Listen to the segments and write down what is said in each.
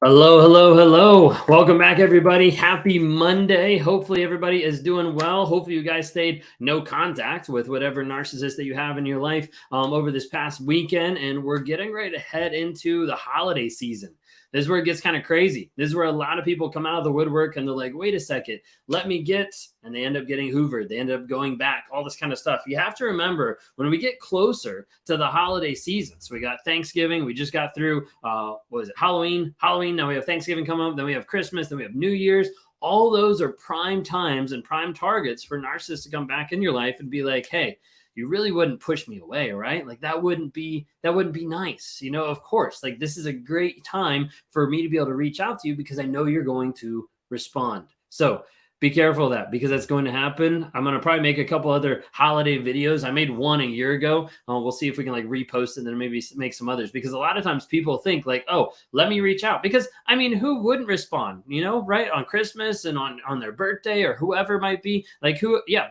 Hello, hello, hello. Welcome back, everybody. Happy Monday. Hopefully, everybody is doing well. Hopefully, you guys stayed no contact with whatever narcissist that you have in your life over this past weekend. And we're getting ready to head into the holiday season. This is where it gets kind of crazy. This is where a lot of people come out of the woodwork and they're like, wait a second, let me get, and they end up getting hoovered. They end up going back, all this kind of stuff. You have to remember when we get closer to the holiday season. So we got Thanksgiving. We just got through, what was it? Halloween. Now we have Thanksgiving come up. Then we have Christmas. Then we have New Year's. All those are prime times and prime targets for narcissists to come back in your life and be like, hey, you really wouldn't push me away, right? Like that wouldn't be nice. Of course, like this is a great time for me to be able to reach out to you because I know you're going to respond. So be careful of that because that's going to happen. I'm going to probably make a couple other holiday videos. I made one a year ago. We'll see if we can like repost it and then maybe make some others because a lot of times people think like, oh, let me reach out because I mean, who wouldn't respond, right? On Christmas and on their birthday or whoever it might be like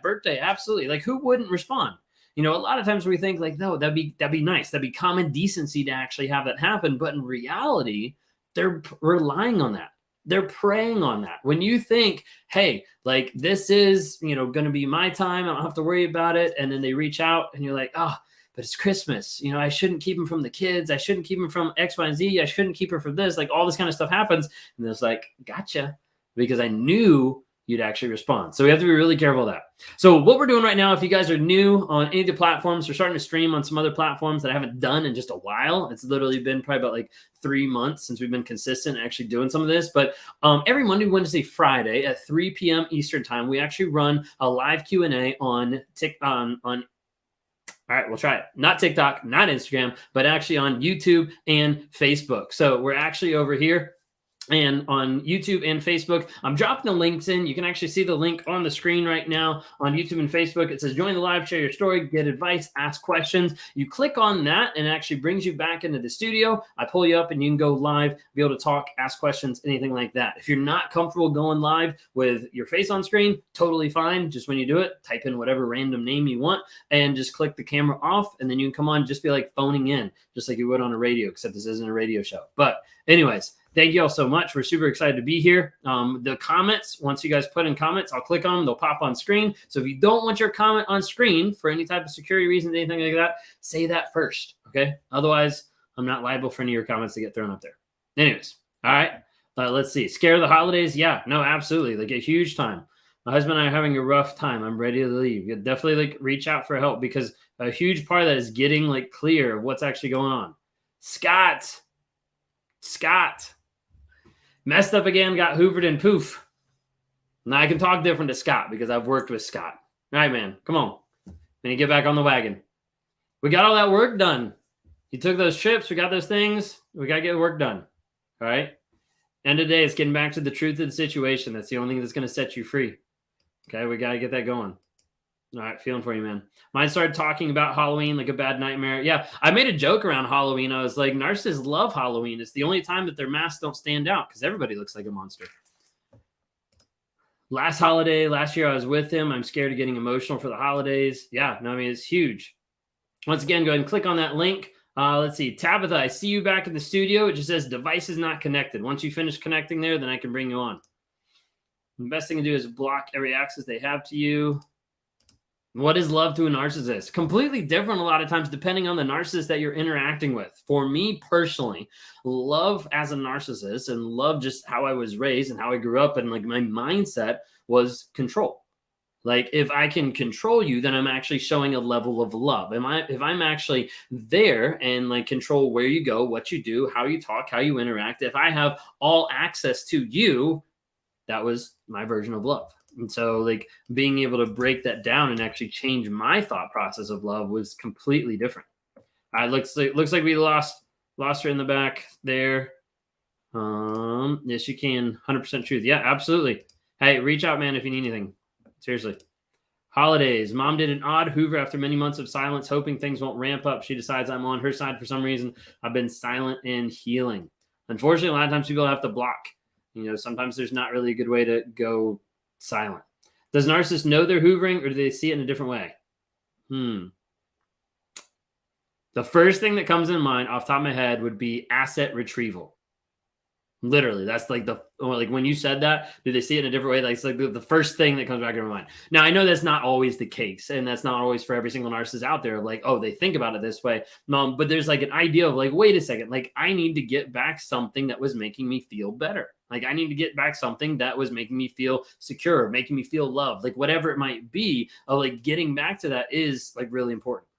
birthday. Absolutely. Like who wouldn't respond? A lot of times we think like, no, that'd be nice. That'd be common decency to actually have that happen. But in reality, they're relying on that. They're preying on that. When you think, hey, like this is, going to be my time. I don't have to worry about it. And then they reach out and you're like, oh, but it's Christmas. I shouldn't keep them from the kids. I shouldn't keep them from X, Y, and Z. I shouldn't keep her from this. Like all this kind of stuff happens. And it's like, gotcha. Because I knew you'd actually respond. So we have to be really careful of that. So what we're doing right now, if you guys are new on any of the platforms, we're starting to stream on some other platforms that I haven't done in just a while. It's literally been probably about like 3 months since we've been consistent actually doing some of this. But every Monday, Wednesday, Friday at 3 p.m. Eastern time, we actually run a live Q&A on all right, we'll try it. Not TikTok, not Instagram, but actually on YouTube and Facebook. So we're actually over here. And on YouTube and Facebook, I'm dropping the links in. You can actually see the link on the screen right now on YouTube and Facebook. It says join the live, share your story, get advice, ask questions. You click on that and it actually brings you back into the studio. I pull you up and you can go live, be able to talk, ask questions, anything like that. If you're not comfortable going live with your face on screen, totally fine. Just when you do it, type in whatever random name you want and just click the camera off. And then you can come on, just be like phoning in, just like you would on a radio, except this isn't a radio show. But anyways, thank you all so much. We're super excited to be here. The comments, once you guys put in comments, I'll click on them. They'll pop on screen. So if you don't want your comment on screen for any type of security reasons, anything like that, say that first, okay? Otherwise, I'm not liable for any of your comments to get thrown up there. Anyways, all right. Let's see. Scare of the holidays? Yeah, no, absolutely. Like a huge time. My husband and I are having a rough time. I'm ready to leave. You definitely like reach out for help because a huge part of that is getting like clear of what's actually going on. Scott. Messed up again, got hoovered and poof. Now I can talk different to Scott because I've worked with Scott. All right, man, come on. Then you get back on the wagon. We got all that work done. You took those trips. We got those things. We got to get work done. All right? End of the day, it's getting back to the truth of the situation. That's the only thing that's going to set you free. Okay, we got to get that going. All right, feeling for you, man. Mine started talking about Halloween like a bad nightmare. Yeah, I made a joke around Halloween. I was like, narcissists love Halloween. It's the only time that their masks don't stand out because everybody looks like a monster. Last year I was with him. I'm scared of getting emotional for the holidays. Yeah, no, I mean, it's huge. Once again, go ahead and click on that link. Let's see. Tabitha, I see you back in the studio. It just says device is not connected. Once you finish connecting there, then I can bring you on. The best thing to do is block every access they have to you. What is love to a narcissist? Completely different a lot of times depending on the narcissist that you're interacting with. For me personally, love as a narcissist and love just how I was raised and how I grew up and like my mindset was control. Like if I can control you, then I'm actually showing a level of love. If I'm actually there and like control where you go, what you do, how you talk, how you interact, if I have all access to you, that was my version of love. And so like being able to break that down and actually change my thought process of love was completely different. Looks like we lost her in the back there. Yes, you can. 100% truth. Yeah, absolutely. Hey, reach out, man, if you need anything. Seriously. Holidays. Mom did an odd hoover after many months of silence, hoping things won't ramp up. She decides I'm on her side for some reason. I've been silent and healing. Unfortunately, a lot of times people have to block. Sometimes there's not really a good way to go silent. Does narcissists know they're hoovering or do they see it in a different way? The first thing that comes in mind off the top of my head would be asset retrieval. Literally, that's like when you said that, do they see it in a different way? Like it's like the first thing that comes back in my mind. Now I know that's not always the case, and that's not always for every single narcissist out there. Like, oh, they think about it this way. But there's like an idea of like, wait a second, like I need to get back something that was making me feel better. Like I need to get back something that was making me feel secure, making me feel loved, like whatever it might be. Like getting back to that is like really important.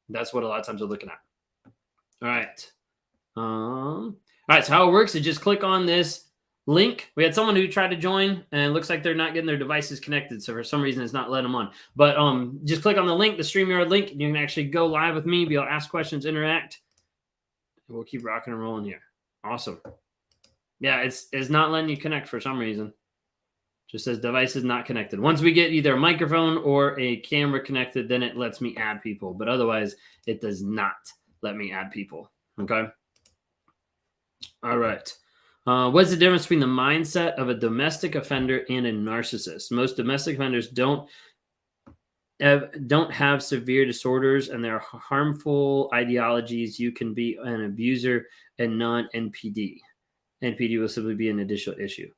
That's what a lot of times we're looking at. All right. All right, so how it works is just click on this link. We had someone who tried to join, and it looks like they're not getting their devices connected, so for some reason it's not letting them on. But just click on the link, the StreamYard link, and you can actually go live with me, be able to ask questions, interact. We'll keep rocking and rolling here. Awesome. Yeah, it's not letting you connect for some reason. Just says device is not connected. Once we get either a microphone or a camera connected, then it lets me add people. But otherwise, it does not let me add people. Okay. All right. What's the difference between the mindset of a domestic offender and a narcissist? Most domestic offenders don't have severe disorders, and they're harmful ideologies. You can be an abuser and non-NPD. NPD will simply be an additional issue.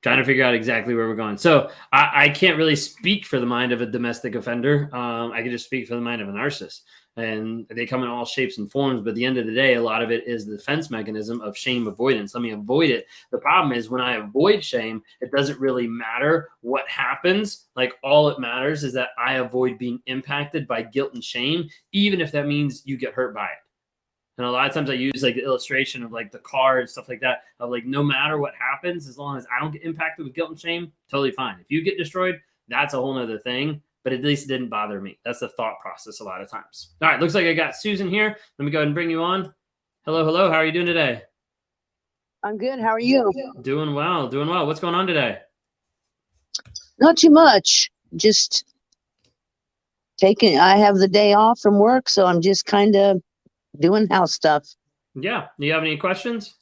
Trying to figure out exactly where we're going. So I can't really speak for the mind of a domestic offender. I can just speak for the mind of a narcissist. And they come in all shapes and forms. But at the end of the day, a lot of it is the defense mechanism of shame avoidance. Let me avoid it. The problem is when I avoid shame, it doesn't really matter what happens. Like all it matters is that I avoid being impacted by guilt and shame, even if that means you get hurt by it. And a lot of times I use like the illustration of like the car and stuff like that, of like, no matter what happens, as long as I don't get impacted with guilt and shame, totally fine. If you get destroyed, that's a whole nother thing, but at least it didn't bother me. That's the thought process a lot of times. All right, looks like I got Susan here. Let me go ahead and bring you on. Hello, hello. How are you doing today? I'm good. How are you? Doing well, doing well. What's going on today? Not too much. Just I have the day off from work, so I'm just kind of doing house stuff. Yeah. Do you have any questions?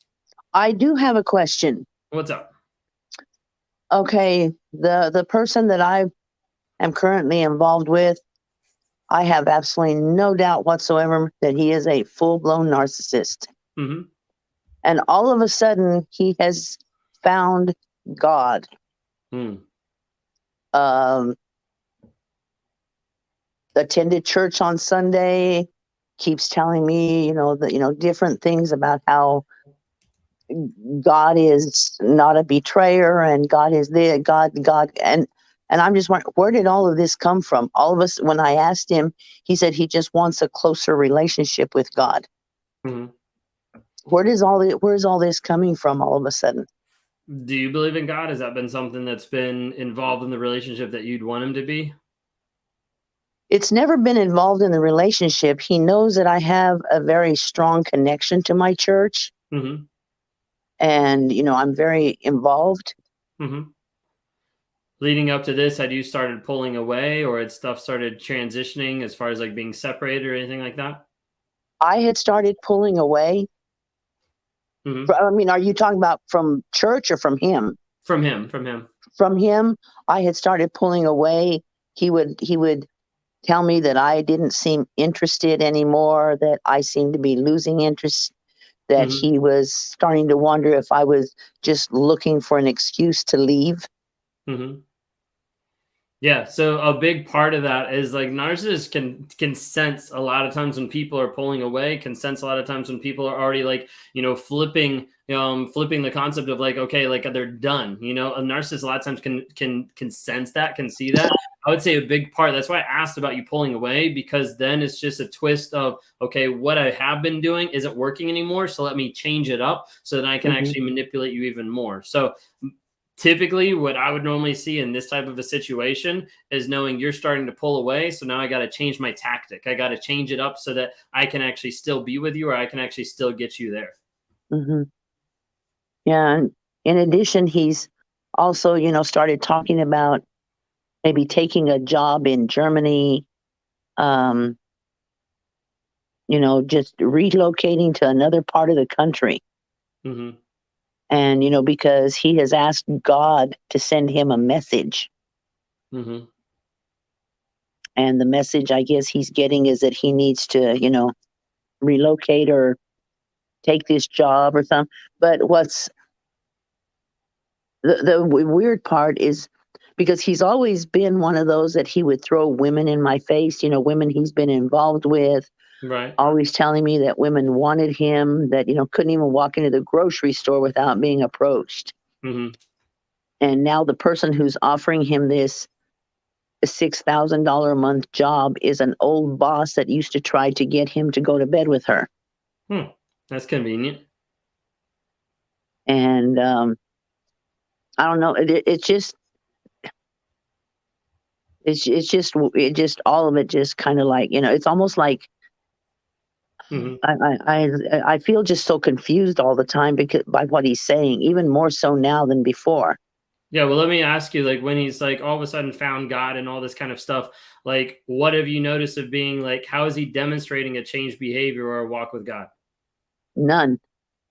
I do have a question. What's up? Okay. The person that I am currently involved with, I have absolutely no doubt whatsoever that he is a full-blown narcissist. Mm-hmm. And all of a sudden, he has found God. Attended church on Sunday, keeps telling me, different things about how God is not a betrayer and God is there, God. And I'm just wondering, where did all of this come from? All of us, when I asked him, he said he just wants a closer relationship with God. Mm-hmm. Where's all this coming from all of a sudden? Do you believe in God? Has that been something that's been involved in the relationship that you'd want him to be? It's never been involved in the relationship. He knows that I have a very strong connection to my church. Mm-hmm. And, I'm very involved. Mm-hmm. Leading up to this, had you started pulling away, or had stuff started transitioning as far as like being separated or anything like that? I had started pulling away. Mm-hmm. I mean, are you talking about from church or from him? From him. From him, I had started pulling away. He would tell me that I didn't seem interested anymore, that I seemed to be losing interest, that Mm-hmm. he was starting to wonder if I was just looking for an excuse to leave. Mm-hmm. Yeah, so a big part of that is like narcissists can sense a lot of times when people are pulling away, can sense a lot of times when people are already like, flipping the concept of like, okay, like they're done. A narcissist a lot of times can sense that, can see that. I would say a big part, that's why I asked about you pulling away, because then it's just a twist of, okay, what I have been doing isn't working anymore, so let me change it up so that I can actually manipulate you even more. So typically what I would normally see in this type of a situation is knowing you're starting to pull away. So now I got to change my tactic. I got to change it up so that I can actually still be with you, or I can actually still get you there. Mm-hmm. Yeah. And in addition, he's also, started talking about maybe taking a job in Germany, just relocating to another part of the country. Mm-hmm. And, because he has asked God to send him a message. Mm-hmm. And the message, I guess, he's getting is that he needs to, relocate or take this job or something. But what's weird part is because he's always been one of those that he would throw women in my face, women he's been involved with, Right. always telling me that women wanted him, that, couldn't even walk into the grocery store without being approached. Mm-hmm. And now the person who's offering him this $6,000 a month job is an old boss that used to try to get him to go to bed with her. That's convenient. And I don't know. It's just all of it just kind of like, it's almost like Mm-hmm. I feel just so confused all the time because by what he's saying, even more so now than before. Yeah, well, let me ask you, like, when he's like all of a sudden found God and all this kind of stuff, like, what have you noticed of being like, how is he demonstrating a changed behavior or a walk with God? None.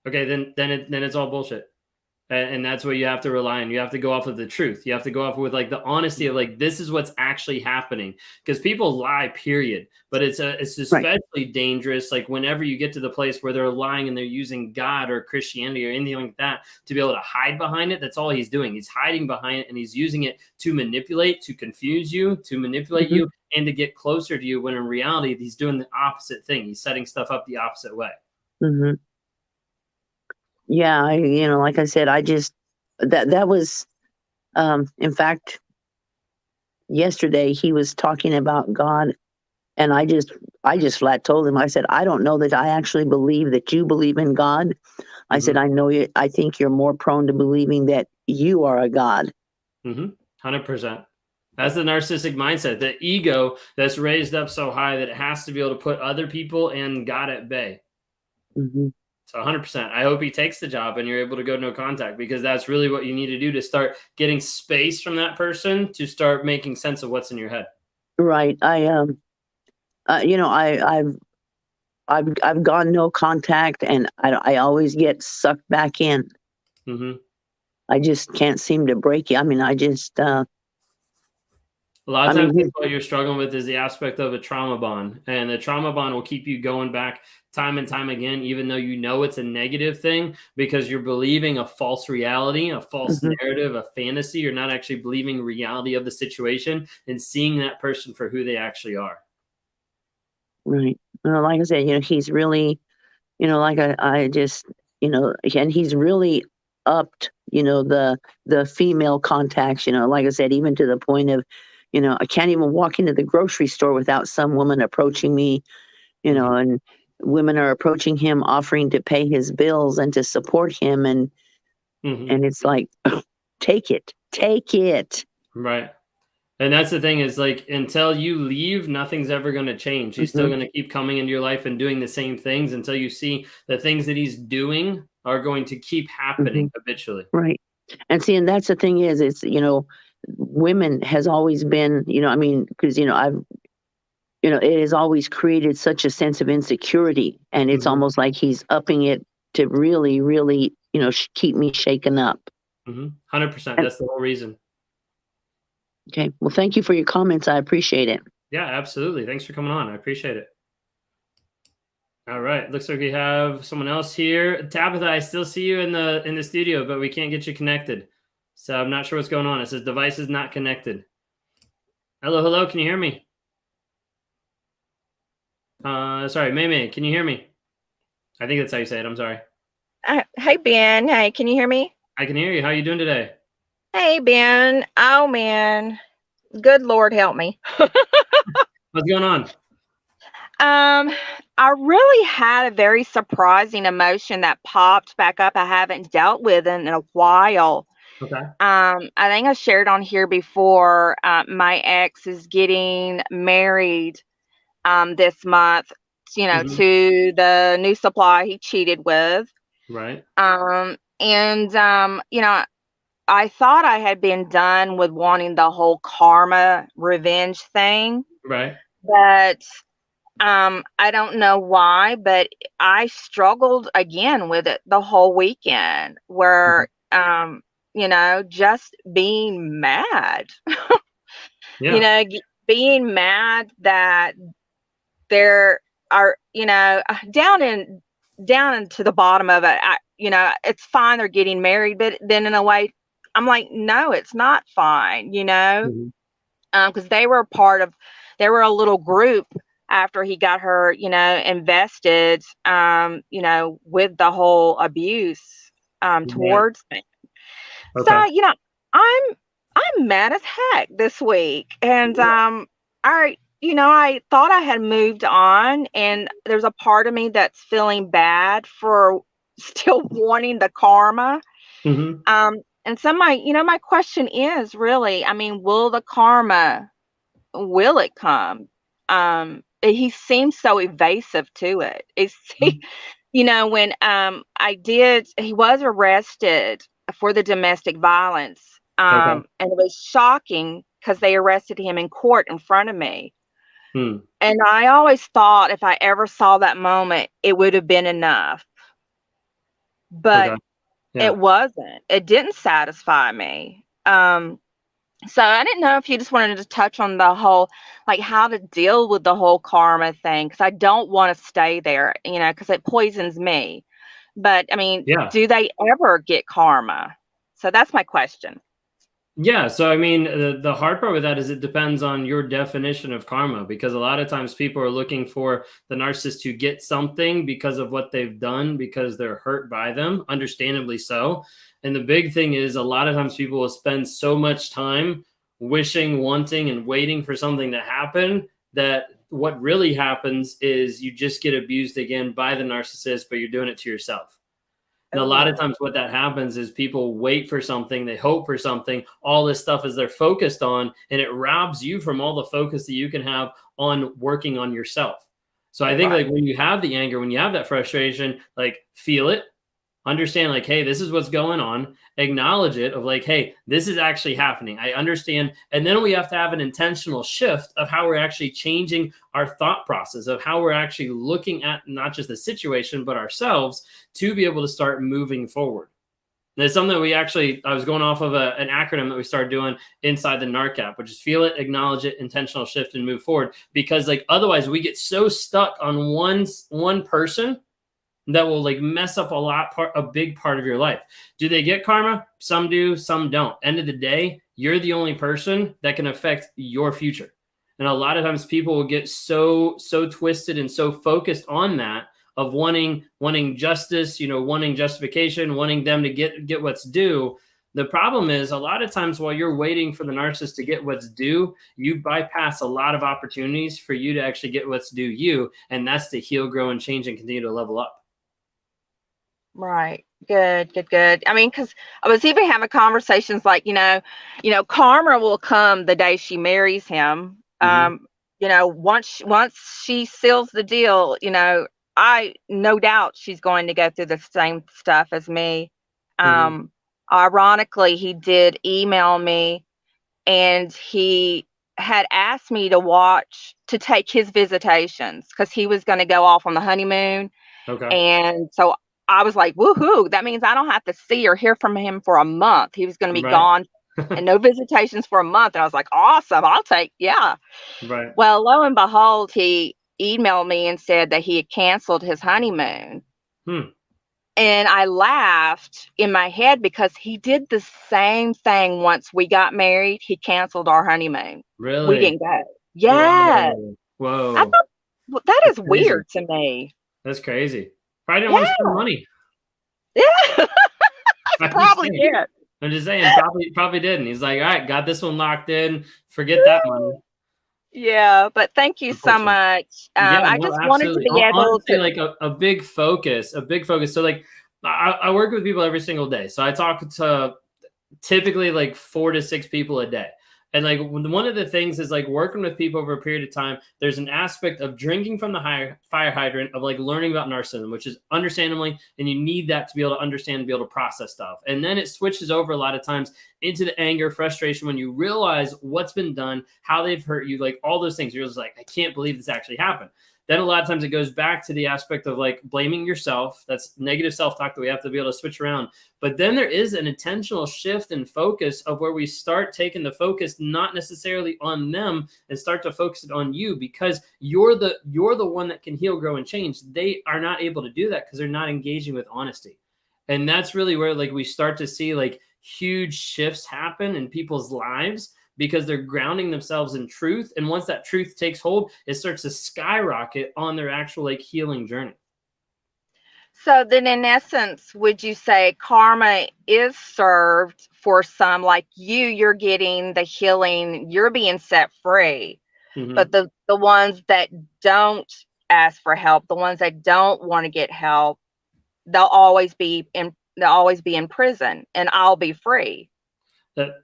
Okay, then it's all bullshit. And that's what you have to rely on. You have to go off of the truth. You have to go off with like the honesty of like, this is what's actually happening, because people lie, period. But it's especially dangerous. Like whenever you get to the place where they're lying and they're using God or Christianity or anything like that to be able to hide behind it. That's all he's doing. He's hiding behind it and he's using it to manipulate, to confuse you, to manipulate you, and to get closer to you. When in reality, he's doing the opposite thing. He's setting stuff up the opposite way. Mm-hmm. Yeah, like I said, I just that was in fact yesterday he was talking about God, and I just flat told him, I said, I don't know that I actually believe that you believe in God. I said, I know you. I think you're more prone to believing that you are a God. 100%. That's the narcissistic mindset, the ego that's raised up so high that it has to be able to put other people and God at bay. So 100%. I hope he takes the job and you're able to go no contact, because that's really what you need to do to start getting space from that person to start making sense of what's in your head. Right. I've gone no contact, and I always get sucked back in. I just can't seem to break it. I mean, a lot of times what you're struggling with is the aspect of a trauma bond, and the trauma bond will keep you going back time and time again, even though you know it's a negative thing, because you're believing a false reality, a false narrative, a fantasy. You're not actually believing reality of the situation and seeing that person for who they actually are. Right. Like I said, he's really, like I just, and he's really upped, the female contacts, like I said, even to the point of, I can't even walk into the grocery store without some woman approaching me, and women are approaching him, offering to pay his bills and to support him. And it's like, take it. Right. And that's the thing, is like, until you leave, nothing's ever going to change. He's still going to keep coming into your life and doing the same things until you see the things that he's doing are going to keep happening habitually. Right. And see, and that's the thing is, it's, women has always been, because, it has always created such a sense of insecurity, and it's almost like he's upping it to really, really, keep me shaken up. 100%. That's the whole reason. Okay. Well, thank you for your comments. I appreciate it. Yeah, absolutely. Thanks for coming on. I appreciate it. All right. Looks like we have someone else here. Tabitha, I still see you in the studio, but we can't get you connected. So I'm not sure what's going on. It says device is not connected. Hello. Can you hear me? Sorry, May, can you hear me? I think that's how you say it. I'm sorry. Hey, Ben. Hey, can you hear me? I can hear you. How are you doing today? Hey, Ben. Oh, man. Good Lord, help me. What's going on? I really had a very surprising emotion that popped back up. I haven't dealt with in a while. Okay. I think I shared on here before, my ex is getting married this month, to the new supply he cheated with. Right. I thought I had been done with wanting the whole karma revenge thing. Right. But I don't know why, but I struggled again with it the whole weekend, where just being mad. Yeah. Being mad that there are, down into the bottom of it, it's fine they're getting married, but then in a way I'm like, no, it's not fine, Mhm. because they were a little group after he got her, invested, with the whole abuse Right. towards me. So, Okay. I'm I'm mad as heck this week, and Yeah. I thought I had moved on, and there's a part of me that's feeling bad for still wanting the karma. Mhm. And so my question is really, I mean, will it come? He seems so evasive to it. Mhm. When he was arrested for the domestic violence. Okay. And it was shocking because they arrested him in court in front of me. Hmm. And I always thought if I ever saw that moment, it would have been enough. But Okay. it Yeah. wasn't. It didn't satisfy me. So I didn't know if you just wanted to touch on the whole, like how to deal with the whole karma thing, because I don't want to stay there, because it poisons me. But I mean, Yeah. do they ever get karma? So that's my question. Yeah, so I mean, the hard part with that is it depends on your definition of karma, because a lot of times people are looking for the narcissist to get something because of what they've done, because they're hurt by them, understandably so. And the big thing is a lot of times people will spend so much time wishing, wanting, and waiting for something to happen that what really happens is you just get abused again by the narcissist, but you're doing it to yourself. And a lot of Oh, times what that happens is people wait for something, they hope for something, all this stuff is they're focused on, and it robs you from all the focus that you can have on working on yourself. So I think right. like when you have the anger, when you have that frustration, like feel it, understand like, hey, this is what's going on, acknowledge it of like, hey, this is actually happening, I understand. And then we have to have an intentional shift of how we're actually changing our thought process of how we're actually looking at not just the situation but ourselves to be able to start moving forward. And it's something that I was going off of an acronym that we started doing inside the NARC, which is feel it, acknowledge it, intentional shift, and move forward. Because like otherwise we get so stuck on one person that will like mess up a big part of your life. Do they get karma? Some do, some don't. End of the day, you're the only person that can affect your future. And a lot of times people will get so twisted and so focused on that of wanting justice, wanting justification, wanting them to get what's due. The problem is a lot of times while you're waiting for the narcissist to get what's due, you bypass a lot of opportunities for you to actually get what's due you, and that's to heal, grow, and change and continue to level up. Right. Good, good, good. I mean, because I was even having conversations like, karma will come the day she marries him. Mhm. Once she seals the deal, I no doubt she's going to go through the same stuff as me. Mhm. Um, Ironically, he did email me, and he had asked me to take his visitations because he was going to go off on the honeymoon. Okay. And so I was like, woohoo, that means I don't have to see or hear from him for a month. He was going to be Right. gone and no visitations for a month. And I was like, awesome, yeah. Right. Well, lo and behold, he emailed me and said that he had canceled his honeymoon. Hmm. And I laughed in my head because he did the same thing once we got married. He canceled our honeymoon. We Really? didn't go. Yes. Whoa. I Whoa. thought, well, that That's is crazy. weird to me. That's crazy. Probably didn't want to Yeah. spend money. Yeah. I'm just Probably saying. did. I'm just saying. Probably didn't. He's like, all right, got this one locked in. Forget that money. Yeah, but thank you so Unfortunately. much. Yeah, I no, just wanted to absolutely. be able Honestly, to. like a big focus, a big focus. So like I work with people every single day. So I talk to typically like 4 to 6 people a day. And like one of the things is like working with people over a period of time, there's an aspect of drinking from the fire hydrant of like learning about narcissism, which is understandably, and you need that to be able to understand and be able to process stuff. And then it switches over a lot of times into the anger, frustration, when you realize what's been done, how they've hurt you, like all those things. You're just like, I can't believe this actually happened. Then a lot of times it goes back to the aspect of like blaming yourself. That's negative self-talk that we have to be able to switch around. But then there is an intentional shift in focus of where we start taking the focus not necessarily on them and start to focus it on you, because you're the one that can heal, grow, and change. They are not able to do that because they're not engaging with honesty. And that's really where like we start to see like huge shifts happen in people's lives because they're grounding themselves in truth. And once that truth takes hold, it starts to skyrocket on their actual like healing journey. So then in essence, would you say karma is served for some, like you're getting the healing, you're being set free, but the ones that don't ask for help, the ones that don't want to get help, they'll always be in prison and I'll be free.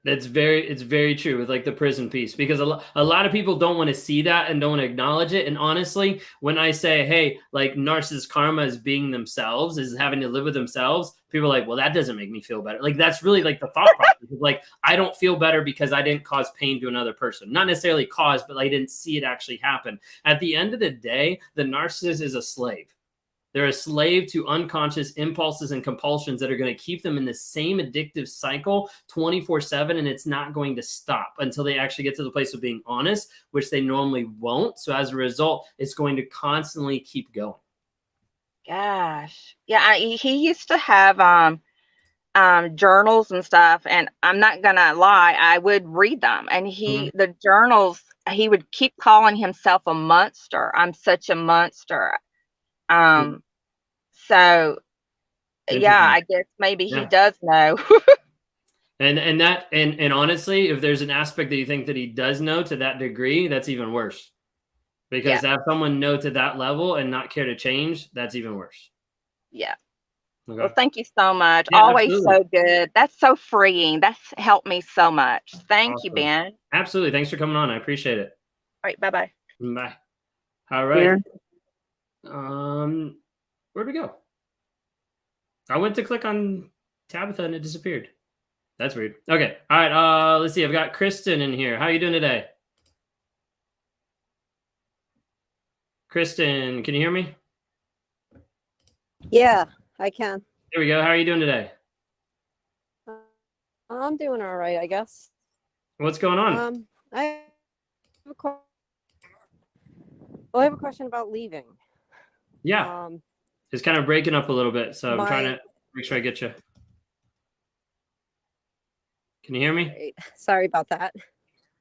It's very true with like the prison piece, because a lot of people don't want to see that and don't want to acknowledge it. And honestly, when I say, hey, like narcissist karma is being themselves, is having to live with themselves, people are like, well, that doesn't make me feel better. Like that's really like the thought process of like, I don't feel better because I didn't cause pain to another person. Not necessarily cause, but I didn't see it actually happen. At the end of the day, the narcissist is a slave. They're a slave to unconscious impulses and compulsions that are going to keep them in the same addictive cycle 24/7. And it's not going to stop until they actually get to the place of being honest, which they normally won't. So as a result, it's going to constantly keep going. Gosh. Yeah. He used to have journals and stuff, and I'm not gonna lie, I would read them, and the journals, he would keep calling himself a monster. I'm such a monster. So yeah, I guess maybe he does know. And honestly, if there's an aspect that you think that he does know to that degree, that's even worse. Because to have someone know to that level and not care to change, that's even worse. Yeah. Okay. Well, thank you so much. Yeah, Always absolutely. so good. That's so freeing. That's helped me so much. Thank you, Ben. Absolutely. Thanks for coming on. I appreciate it. All right. Bye-bye. Bye. All right. Yeah. Where'd we go? I went to click on Tabitha and it disappeared. That's weird. Okay. All right. Let's see. I've got Kristen in here. How are you doing today? Kristen, can you hear me? Yeah, I can. There we go. How are you doing today? I'm doing all right, I guess. What's going on? I have a question about leaving. Yeah. It's kind of breaking up a little bit, so I'm trying to make sure I get you. Can you hear me? Great. Sorry about that.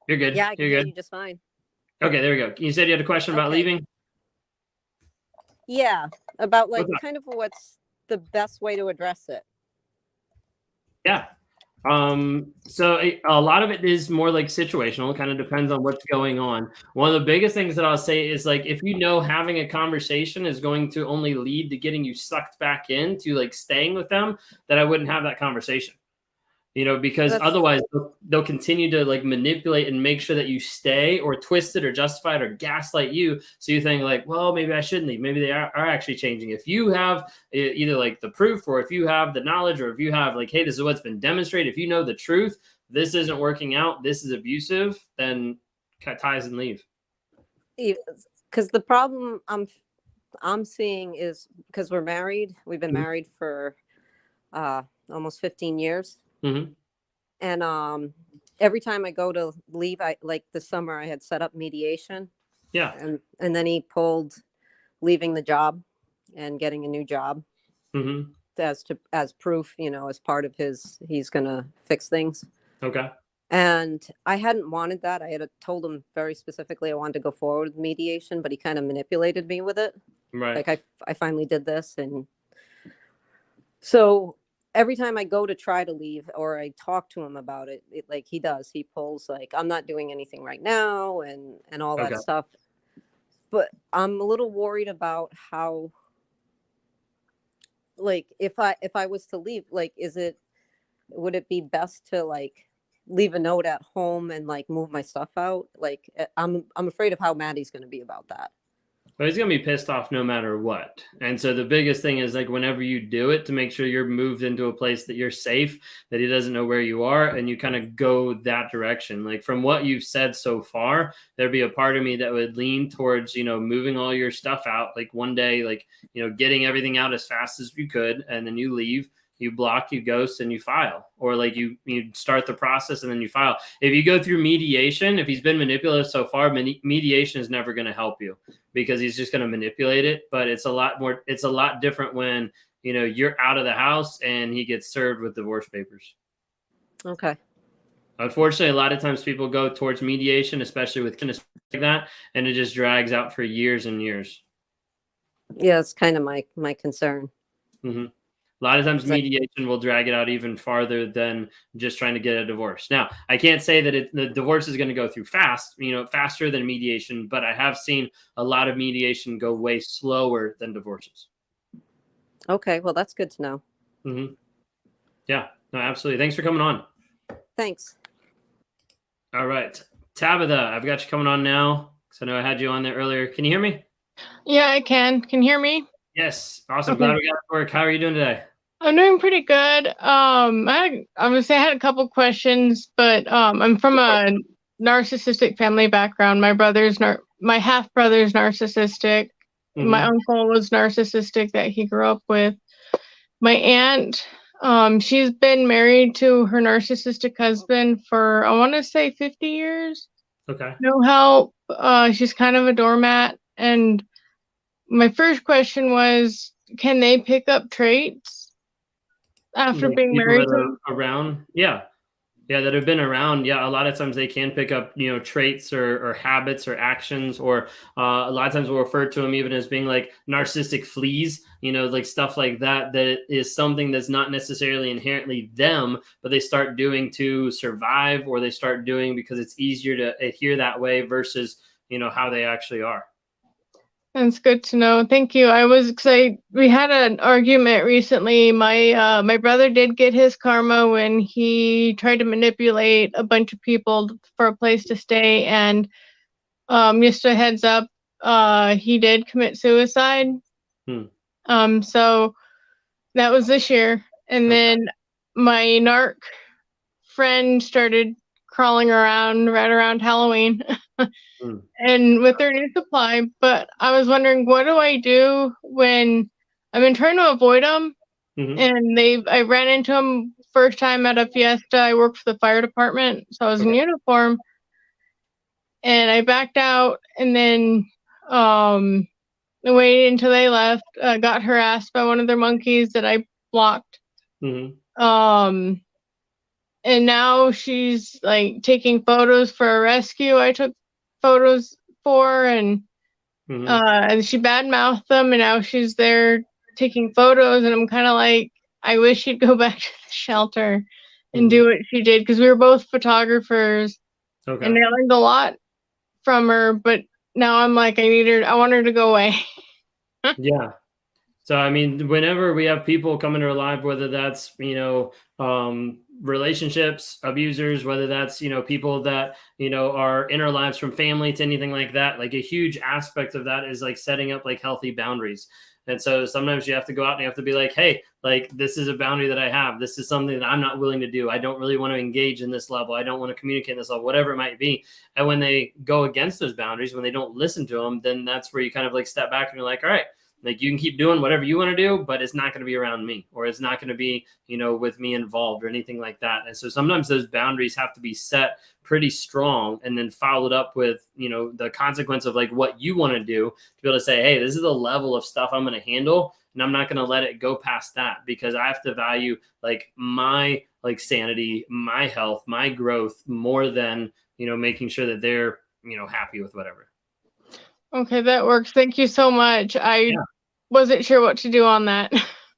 You're good. Yeah, I can You're hear good. you just fine. Okay, there we go. You said you had a question about leaving? Yeah, about like kind of what's the best way to address it. Yeah. So a lot of it is more like situational. It kind of depends on what's going on. One of the biggest things that I'll say is like, if you know having a conversation is going to only lead to getting you sucked back into like staying with them, then I wouldn't have that conversation. You know, because otherwise they'll continue to like manipulate and make sure that you stay, or twist it or justify it or gaslight you. So you think like, well, maybe I shouldn't leave. Maybe they are actually changing. If you have either like the proof, or if you have the knowledge, or if you have like, hey, this is what's been demonstrated. If you know the truth, this isn't working out, this is abusive, then cut ties and leave. Because the problem I'm seeing is because we're married. We've been married for almost 15 years. Mm-hmm. And every time I go to leave, I like this summer I had set up mediation. Yeah. And then he pulled leaving the job and getting a new job as proof, you know, as part of he's gonna fix things. Okay. And I hadn't wanted that. I had told him very specifically I wanted to go forward with mediation, but he kind of manipulated me with it. Right. Like I finally did this, and so every time I go to try to leave or I talk to him about it, like he pulls like, I'm not doing anything right now and all that stuff. But I'm a little worried about how, like, if I was to leave, like, would it be best to like leave a note at home and like move my stuff out? Like, I'm afraid of how mad he's going to be about that. But he's going to be pissed off no matter what. And so the biggest thing is like whenever you do it, to make sure you're moved into a place that you're safe, that he doesn't know where you are, and you kind of go that direction. Like from what you've said so far, there'd be a part of me that would lean towards, you know, moving all your stuff out. Like one day, like, you know, getting everything out as fast as you could, and then you leave. You block, you ghost, and you file. Or like you start the process and then you file. If you go through mediation, if he's been manipulative so far, mediation is never going to help you, because he's just going to manipulate it. But it's a lot different when, you know, you're out of the house and he gets served with divorce papers. Okay. Unfortunately, a lot of times people go towards mediation, especially with kind of like that, and it just drags out for years and years. Yeah, it's kind of my concern. Mm-hmm. A lot of times It's like, mediation will drag it out even farther than just trying to get a divorce. Now, I can't say that the divorce is going to go through fast, faster than mediation, but I have seen a lot of mediation go way slower than divorces. okay, well, that's good to know. Mm-hmm. Yeah, no, absolutely. Thanks for coming on. Thanks. All right. Tabitha, I've got you coming on now. So I know I had you on there earlier. Can you hear me? Yeah, I can. Can you hear me? Yes. Awesome. Okay. Glad we got it to work. How are you doing today? I'm doing pretty good. I obviously I had a couple questions, but I'm from a narcissistic family background. My half brother's narcissistic. Mm-hmm. My uncle was narcissistic that he grew up with. My aunt, she's been married to her narcissistic husband for, I want to say 50 years. Okay. No help. She's kind of a doormat. And my first question was, can they pick up traits after Like being people married that to are him? around. Yeah. Yeah, that have been around. Yeah, a lot of times they can pick up, traits or habits or actions, or a lot of times we'll refer to them even as being like narcissistic fleas, like stuff like that, that is something that's not necessarily inherently them, but they start doing to survive, or they start doing because it's easier to adhere that way versus, how they actually are. That's good to know. Thank you. We had an argument recently. My brother did get his karma when he tried to manipulate a bunch of people for a place to stay. And just a heads up, he did commit suicide. So that was this year. And then my narc friend started crawling around right around Halloween. And with their new supply, but I was wondering, what do I do when I've been trying to avoid them? And I ran into them first time at a fiesta. I worked for the fire department, so I was in uniform, and I backed out, and then I waited until they left. Got harassed by one of their monkeys that I blocked. And now she's like taking photos for a rescue I took photos for, and she badmouthed them, and now she's there taking photos, and I'm kind of like, I wish she'd go back to the shelter and do what she did, because we were both photographers, and I learned a lot from her, but now I'm like, I want her to go away. Yeah. So, I mean, whenever we have people come into our life, whether that's, relationships, abusers, whether that's, people that, are in our lives from family to anything like that, like a huge aspect of that is like setting up like healthy boundaries. And so sometimes you have to go out and you have to be like, hey, like, this is a boundary that I have. This is something that I'm not willing to do. I don't really want to engage in this level. I don't want to communicate in this level, whatever it might be. And when they go against those boundaries, when they don't listen to them, then that's where you kind of like step back and you're like, all right, like, you can keep doing whatever you want to do, but it's not going to be around me, or it's not going to be, with me involved or anything like that. And so sometimes those boundaries have to be set pretty strong and then followed up with, the consequence of like what you want to do to be able to say, hey, this is the level of stuff I'm going to handle, and I'm not going to let it go past that, because I have to value like my like sanity, my health, my growth more than, making sure that they're, happy with whatever. Okay, that works. Thank you so much. I wasn't sure what to do on that.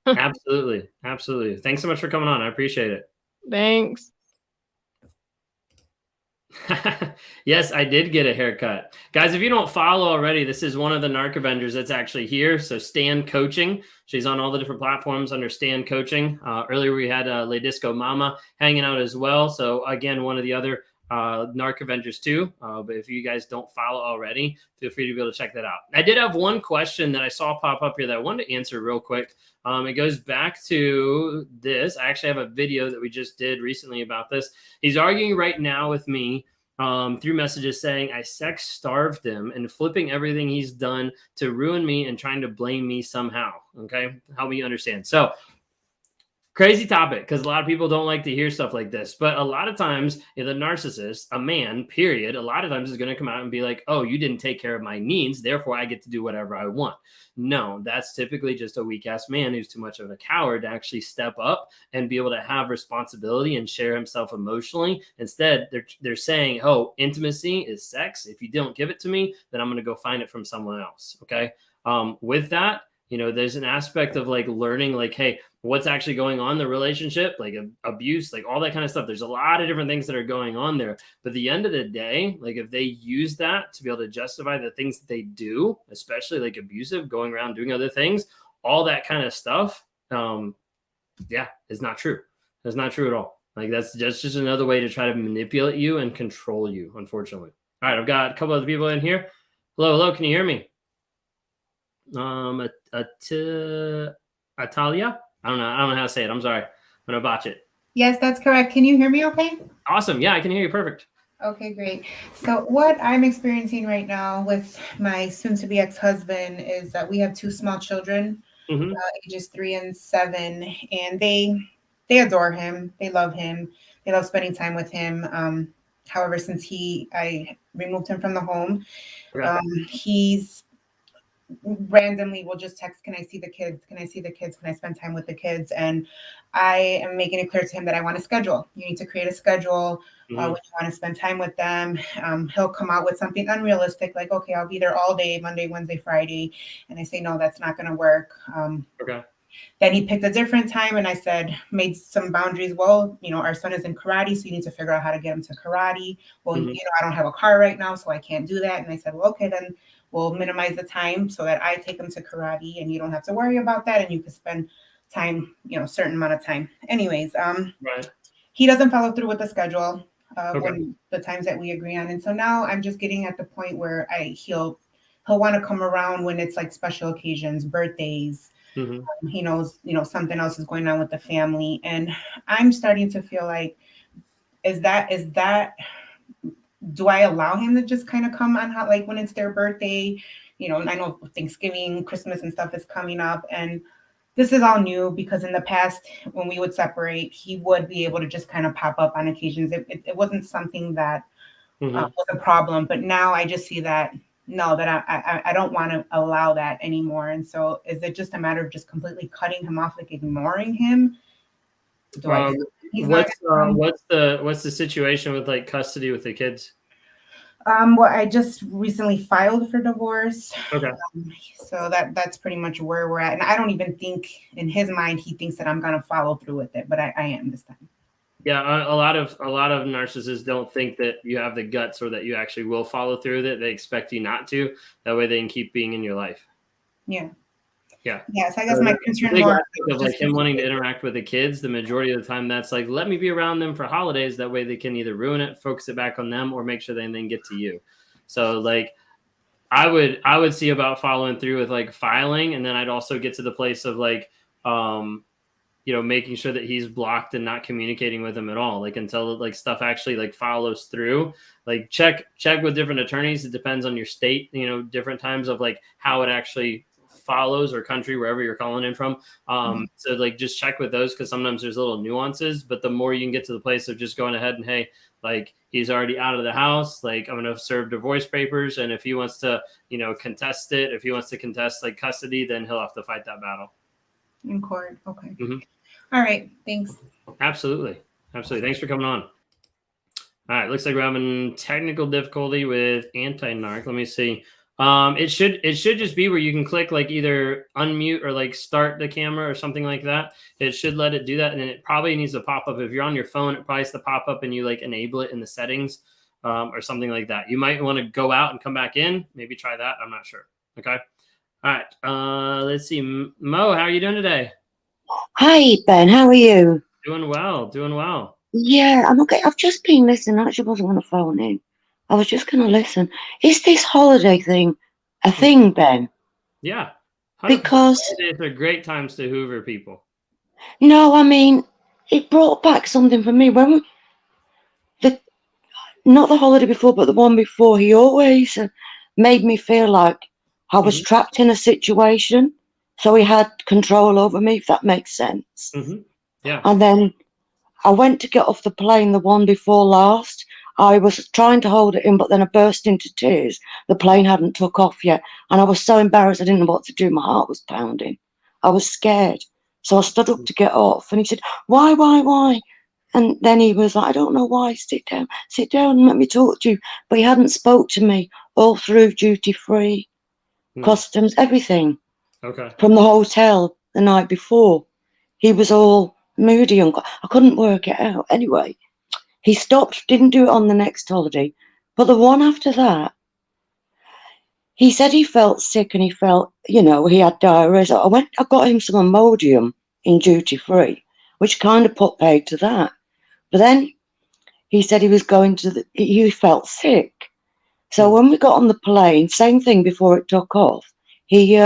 Absolutely. Absolutely. Thanks so much for coming on. I appreciate it. Thanks. Yes, I did get a haircut. Guys, if you don't follow already, this is one of the Narc Avengers that's actually here. So Stan Coaching. She's on all the different platforms under Stan Coaching. Earlier we had Le Disco Mama hanging out as well. So again, one of the other Narc Avengers too. But if you guys don't follow already, feel free to be able to check that out. I did have one question that I saw pop up here that I wanted to answer real quick. It goes back to this. I actually have a video that we just did recently about this. He's arguing right now with me through messages saying I sex starved him and flipping everything he's done to ruin me and trying to blame me somehow. Okay, help me understand. So Crazy topic, because a lot of people don't like to hear stuff like this. But a lot of times, the narcissist, a man, period, a lot of times is going to come out and be like, oh, you didn't take care of my needs, therefore I get to do whatever I want. No, that's typically just a weak ass man who's too much of a coward to actually step up and be able to have responsibility and share himself emotionally. Instead, they're saying, oh, intimacy is sex. If you don't give it to me, then I'm going to go find it from someone else. Okay. With that, there's an aspect of like learning, like, hey, what's actually going on in the relationship, like abuse, like all that kind of stuff. There's a lot of different things that are going on there. But at the end of the day, like if they use that to be able to justify the things that they do, especially like abusive, going around doing other things, all that kind of stuff, is not true. That's not true at all. Like that's just another way to try to manipulate you and control you, unfortunately. All right, I've got a couple other people in here. Hello, can you hear me? Atalia? I don't know how to say it. I'm sorry. I'm gonna botch it. Yes, that's correct. Can you hear me okay? Awesome. Yeah, I can hear you perfect. Okay, great. So what I'm experiencing right now with my soon-to-be ex-husband is that we have two small children, ages 3 and 7, and they adore him. They love him. They love spending time with him. However, since I removed him from the home, he's randomly will just text, can I see the kids? Can I see the kids? Can I spend time with the kids? And I am making it clear to him that I want a schedule. You need to create a schedule when you want to spend time with them. He'll come out with something unrealistic, like, okay, I'll be there all day, Monday, Wednesday, Friday. And I say, no, that's not going to work. Then he picked a different time, and I made some boundaries. Well, our son is in karate, so you need to figure out how to get him to karate. Well, I don't have a car right now, so I can't do that. And I said, well, okay, then we'll minimize the time so that I take him to karate, and you don't have to worry about that, and you can spend time, a certain amount of time. Anyways, he doesn't follow through with the schedule when the times that we agree on, and so now I'm just getting at the point where he'll want to come around when it's like special occasions, birthdays. He knows, something else is going on with the family. And I'm starting to feel like, do I allow him to just kind of come on like when it's their birthday? And I know Thanksgiving, Christmas and stuff is coming up. And this is all new because in the past, when we would separate, he would be able to just kind of pop up on occasions. It wasn't something that was a problem. But now I just see that, no, that I don't want to allow that anymore. And so is it just a matter of just completely cutting him off, like ignoring him? What's the situation with like custody with the kids? Well, I just recently filed for divorce. Okay. So that's pretty much where we're at. And I don't even think in his mind, he thinks that I'm going to follow through with it, but I am this time. Yeah, a lot of narcissists don't think that you have the guts or that you actually will follow through with it. They expect you not to. That way they can keep being in your life. Yeah. Yeah. Yeah. So I guess my concern more of like him wanting to interact with the kids, the majority of the time that's like, let me be around them for holidays. That way they can either ruin it, focus it back on them, or make sure they then get to you. So like I would see about following through with like filing, and then I'd also get to the place of like making sure that he's blocked and not communicating with him at all, like until like stuff actually like follows through. Like check with different attorneys. It depends on your state, different times of like how it actually follows, or country, wherever you're calling in from. So like just check with those, because sometimes there's little nuances. But the more you can get to the place of just going ahead and, hey, like he's already out of the house, like I'm going to serve divorce papers, and if he wants to contest it, if he wants to contest like custody, then he'll have to fight that battle in court. Okay. All right, thanks. Absolutely Thanks for coming on. All right, looks like we're having technical difficulty with anti-narc. Let me see. It should just be where you can click like either unmute or like start the camera or something like that. It should let it do that, and then it probably needs to pop up. If you're on your phone, it probably has to pop up and you like enable it in the settings or something like that. You might want to go out and come back in. Maybe try that. I'm not sure. Okay. All right. Let's see. Mo, how are you doing today? Hi, Ben. How are you? Doing well. Yeah, I'm okay. I've just been listening. I actually wasn't going to phone in. I was just going to listen. Is this holiday thing a thing, Ben? Yeah. Because it's a great times to hoover people. No, I mean, it brought back something for me. Not the holiday before, but the one before, he always made me feel like I was trapped in a situation. So he had control over me, if that makes sense. Yeah. And then I went to get off the plane, the one before last. I was trying to hold it in, but then I burst into tears. The plane hadn't took off yet. And I was so embarrassed, I didn't know what to do. My heart was pounding. I was scared. So I stood up to get off. And he said, why? And then he was like, I don't know why. Sit down and let me talk to you. But he hadn't spoke to me all through duty free, customs, everything. Okay. From the hotel the night before. He was all moody and I couldn't work it out. Anyway, he stopped, didn't do it on the next holiday. But the one after that, he said he felt sick and he felt, he had diarrhea. So I got him some Imodium in duty free, which kind of put paid to that. But then he said he was he felt sick. So when we got on the plane, same thing before it took off, he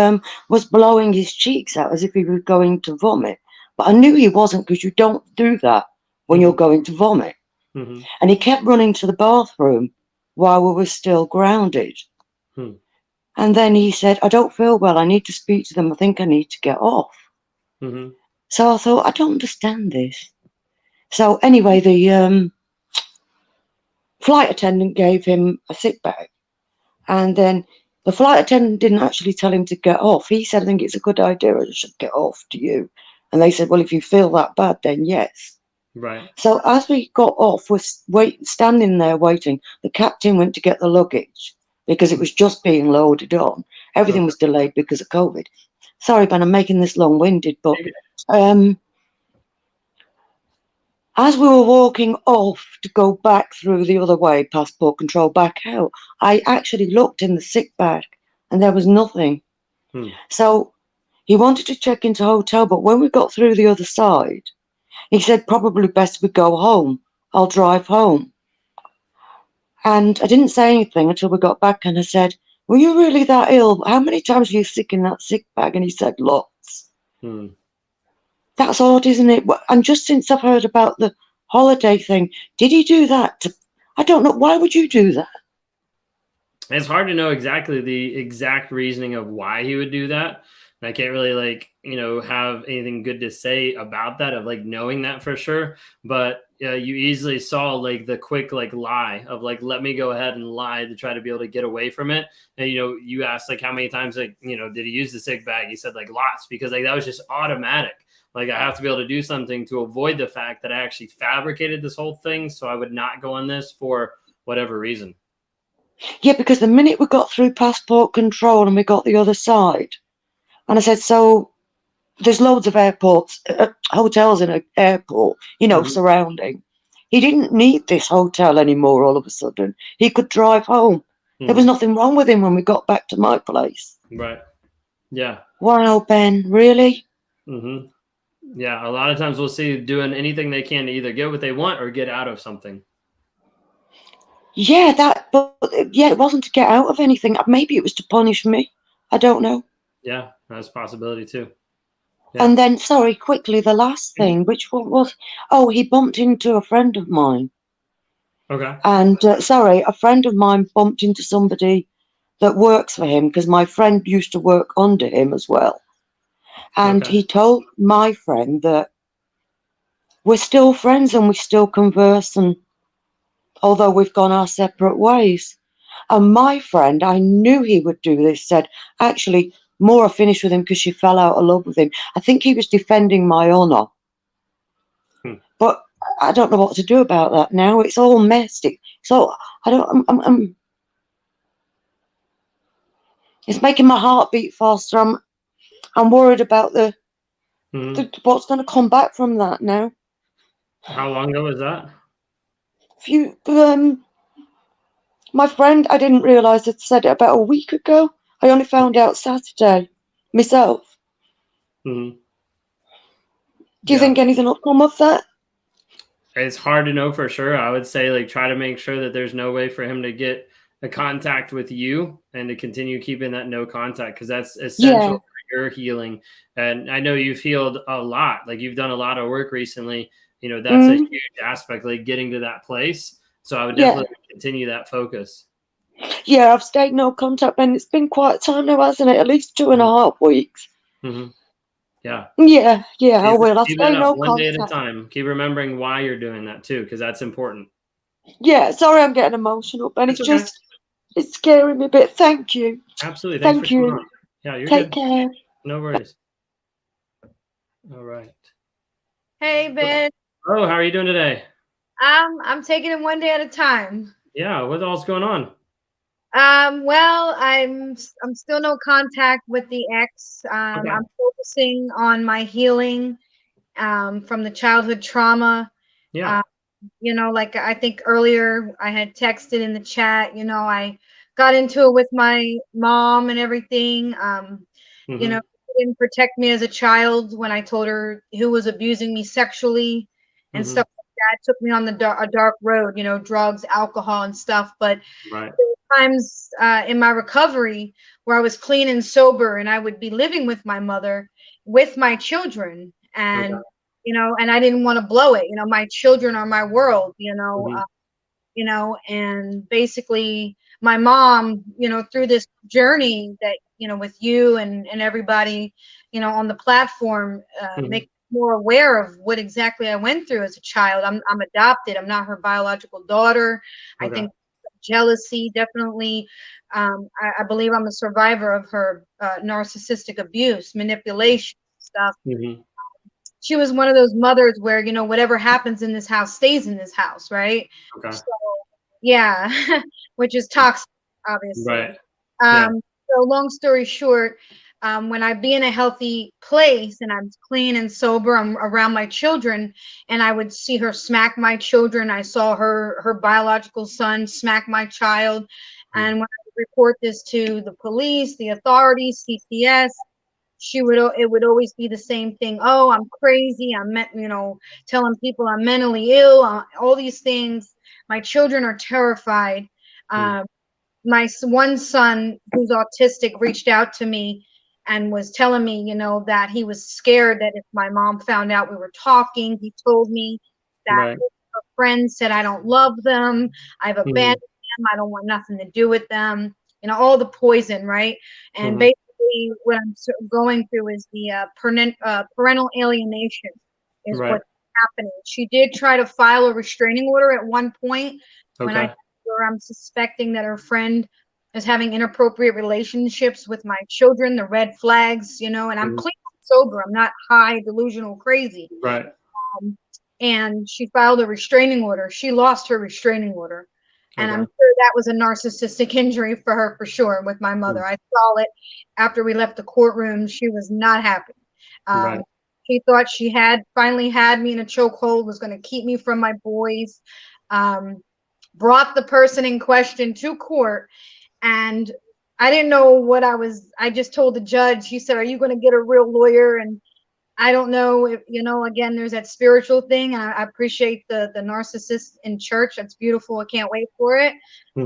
was blowing his cheeks out as if he was going to vomit. But I knew he wasn't, because you don't do that when you're going to vomit. And he kept running to the bathroom while we were still grounded. And then he said, I don't feel well. I need to speak to them. I think I need to get off. So I thought, I don't understand this. So anyway, the flight attendant gave him a sick bag. And then the flight attendant didn't actually tell him to get off. He said, I think it's a good idea. I should get off to you. And they said, well, if you feel that bad, then yes. Right. So as we got off, we're standing there waiting. The captain went to get the luggage because it was just being loaded on. Everything was delayed because of COVID. Sorry, Ben, I'm making this long-winded, but as we were walking off to go back through the other way, passport control, back out, I actually looked in the sick bag and there was nothing. So he wanted to check into hotel, but when we got through the other side, he said, probably best we go home. I'll drive home. And I didn't say anything until we got back, and I said, were you really that ill? How many times were you sick in that sick bag? And he said, lots. That's odd, isn't it? And just since I've heard about the holiday thing, did he do that? I don't know. Why would you do that? It's hard to know exactly the exact reasoning of why he would do that. And I can't really have anything good to say about that, of knowing that for sure. But you easily saw the quick lie of let me go ahead and lie to try to be able to get away from it. And you asked how many times did he use the sick bag? He said lots, because that was just automatic. I have to be able to do something to avoid the fact that I actually fabricated this whole thing, so I would not go on this for whatever reason. Yeah, because the minute we got through passport control and we got the other side, and I said, so there's loads of airports, hotels in an airport, surrounding. He didn't need this hotel anymore all of a sudden. He could drive home. There was nothing wrong with him when we got back to my place. Right. Yeah. Wow, Ben, really? Yeah, a lot of times we'll see doing anything they can to either get what they want or get out of something. Yeah, it wasn't to get out of anything. Maybe it was to punish me. I don't know. Yeah, that's a possibility too. Yeah. And then, sorry, quickly, the last thing, which one was, he bumped into a friend of mine. Okay. And, a friend of mine bumped into somebody that works for him, because my friend used to work under him as well. And he told my friend that we're still friends and we still converse, and although we've gone our separate ways. And my friend, I knew he would do this, said, actually, Maura finished with him because she fell out of love with him. I think he was defending my honour. But I don't know what to do about that now. It's all messed. So it's making my heart beat faster. I'm worried about what's going to come back from that now. How long ago was that? My friend, I didn't realise had said it about a week ago. I only found out Saturday myself. Do you think anything will come of that? It's hard to know for sure. I would say try to make sure that there's no way for him to get a contact with you and to continue keeping that no contact, because that's essential for your healing. And I know you've healed a lot. You've done a lot of work recently. That's a huge aspect, getting to that place. So I would definitely continue that focus. Yeah, I've stayed no contact, and it's been quite a time now, hasn't it? At least 2.5 weeks. Yeah. Yeah, I will. I'll Keep stay that up no one day contact. at a time. Keep remembering why you're doing that too, because that's important. Yeah, sorry I'm getting emotional, but That's okay. it's scaring me a bit. Thank you. Absolutely. Thanks for coming on. Yeah, you're Take good. care. No worries. All right. Hey, Ben. Oh, how are you doing today? I'm taking it one day at a time. Yeah, what all's going on? Well, I'm still no contact with the ex. Okay. I'm focusing on my healing from the childhood trauma. Yeah. You know, like I think earlier I had texted in the chat, you know, I got into it with my mom and everything. You know, she didn't protect me as a child when I told her who was abusing me sexually and stuff like that. It took me on a dark road, you know, drugs, alcohol and stuff. But right. there were times in my recovery where I was clean and sober and I would be living with my mother, with my children. And you know, and I didn't want to blow it. You know, my children are my world, you know, and basically my mom, you know, through this journey that, you know, with you and everybody, you know, on the platform, make more aware of what exactly I went through as a child. I'm adopted. I'm not her biological daughter. I think jealousy, definitely. I believe I'm a survivor of her narcissistic abuse, manipulation stuff. She was one of those mothers where, you know, whatever happens in this house stays in this house, right? Okay. So, yeah, which is toxic, obviously. Right. So long story short, when I be in a healthy place and I'm clean and sober, I'm around my children, and I would see her smack my children. I saw her biological son smack my child. And when I would report this to the police, the authorities, CPS, it would always be the same thing. Oh, I'm crazy. You know, telling people I'm mentally ill, all these things. My children are terrified. My one son, who's autistic, reached out to me and was telling me, you know, that he was scared that if my mom found out we were talking, he told me that her friends said I don't love them, I've abandoned them, I don't want nothing to do with them, you know, all the poison, right? And basically what I'm going through is the parental alienation is what's happening. She did try to file a restraining order at one point when I'm suspecting that her friend is having inappropriate relationships with my children, the red flags, you know, and I'm clean and sober. I'm not high, delusional, crazy. Right. And she filed a restraining order. She lost her restraining order. And I'm sure that was a narcissistic injury for her, for sure, with my mother. I saw it after we left the courtroom. She was not happy. She thought she finally had me in a chokehold, was going to keep me from my boys. Brought the person in question to court, and I didn't know what I just told the judge. He said, are you going to get a real lawyer? And I don't know if, you know, again, there's that spiritual thing, and I appreciate the narcissist in church. That's beautiful. I can't wait for it. You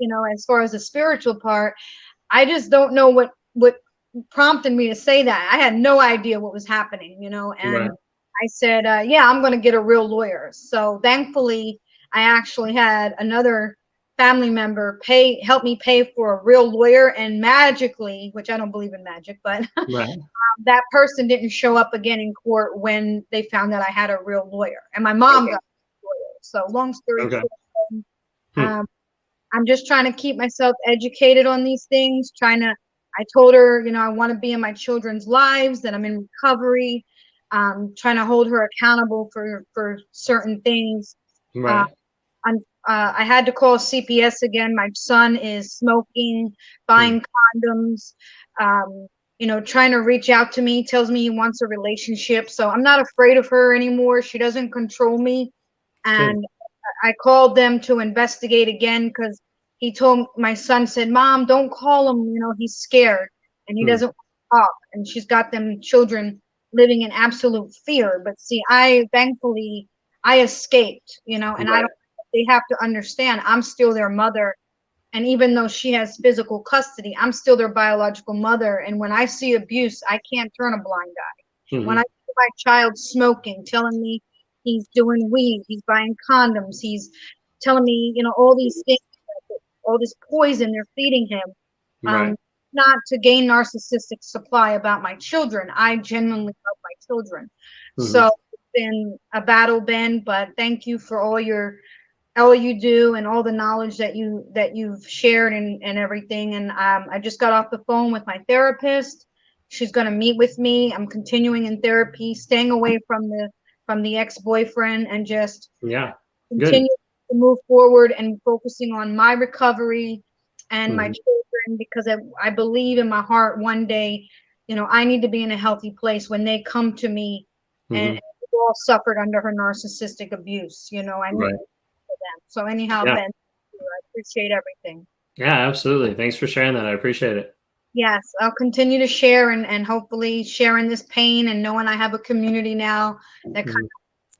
know, as far as the spiritual part, I just don't know what prompted me to say that. I had no idea what was happening, you know, and I said, yeah, I'm going to get a real lawyer. So thankfully, I actually had another family member help me pay for a real lawyer, and magically, which I don't believe in magic, but that person didn't show up again in court when they found that I had a real lawyer, and my mom got a lawyer. So long story short, I'm just trying to keep myself educated on these things. I told her, you know, I want to be in my children's lives, that I'm in recovery, trying to hold her accountable for certain things. I had to call CPS again. My son is smoking, buying condoms, you know, trying to reach out to me, tells me he wants a relationship. So I'm not afraid of her anymore. She doesn't control me. And I called them to investigate again, because my son said, Mom, don't call him. You know, he's scared and he doesn't want to talk. And she's got them children living in absolute fear. But see, thankfully, I escaped, you know, and they have to understand I'm still their mother. And even though she has physical custody, I'm still their biological mother. And when I see abuse, I can't turn a blind eye. When I see my child smoking, telling me he's doing weed, he's buying condoms, he's telling me, you know, all these things, all this poison they're feeding him. not to gain narcissistic supply about my children. I genuinely love my children. So it's been a battle, Ben, but thank you for all you do and all the knowledge that you've shared and everything. And I just got off the phone with my therapist. She's going to meet with me. I'm continuing in therapy, staying away from the ex-boyfriend, and just continue to move forward and focusing on my recovery and my children, because I believe in my heart one day, I need to be in a healthy place when they come to me and we've all suffered under her narcissistic abuse. I need to for them. So anyhow, Ben, I appreciate everything. Yeah, absolutely. Thanks for sharing that. I appreciate it. Yes, I'll continue to share and hopefully sharing this pain and knowing I have a community now that kind of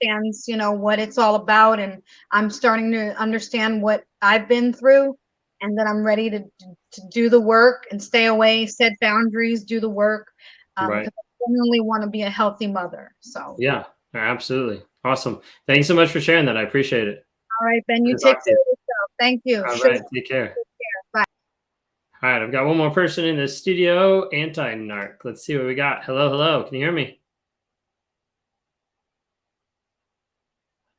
understands, what it's all about. And I'm starting to understand what I've been through, and that I'm ready to do the work and stay away, set boundaries, do the work. Because I genuinely want to be a healthy mother. So yeah, absolutely. Awesome. Thanks so much for sharing that. I appreciate it. All right, Ben, you take care of yourself. Thank you. All right, take care. Bye. All right, I've got one more person in the studio, anti-narc. Let's see what we got. Hello, hello. Can you hear me?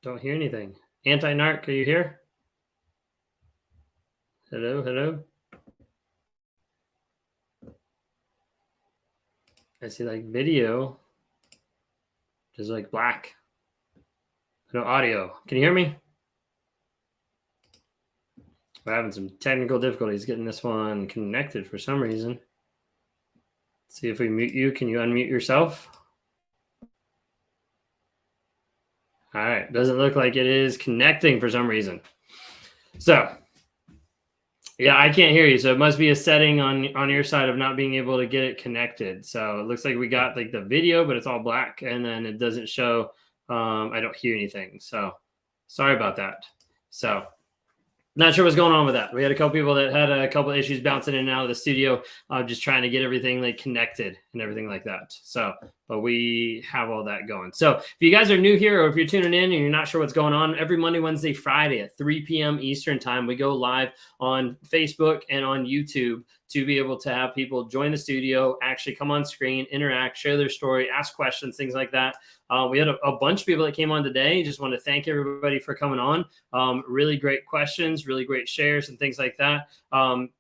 Don't hear anything. Anti-narc, are you here? Hello, hello. I see like video. There's like black. No audio. Can you hear me? We're having some technical difficulties getting this one connected for some reason. Let's see if we mute you. Can you unmute yourself? All right. Doesn't look like it is connecting for some reason. So, yeah, I can't hear you. So it must be a setting on your side of not being able to get it connected. So it looks like we got like the video, but it's all black, and then it doesn't show. I don't hear anything. So sorry about that. So not sure what's going on with that. We had a couple people that had a couple issues bouncing in and out of the studio, just trying to get everything like connected and everything like that. So, but we have all that going. So if you guys are new here, or if you're tuning in and you're not sure what's going on, every Monday, Wednesday, Friday at 3 p.m. Eastern time, we go live on Facebook and on YouTube to be able to have people join the studio, actually come on screen, interact, share their story, ask questions, things like that. We had a bunch of people that came on today. Just want to thank everybody for coming on. Really great questions, really great shares and things like that.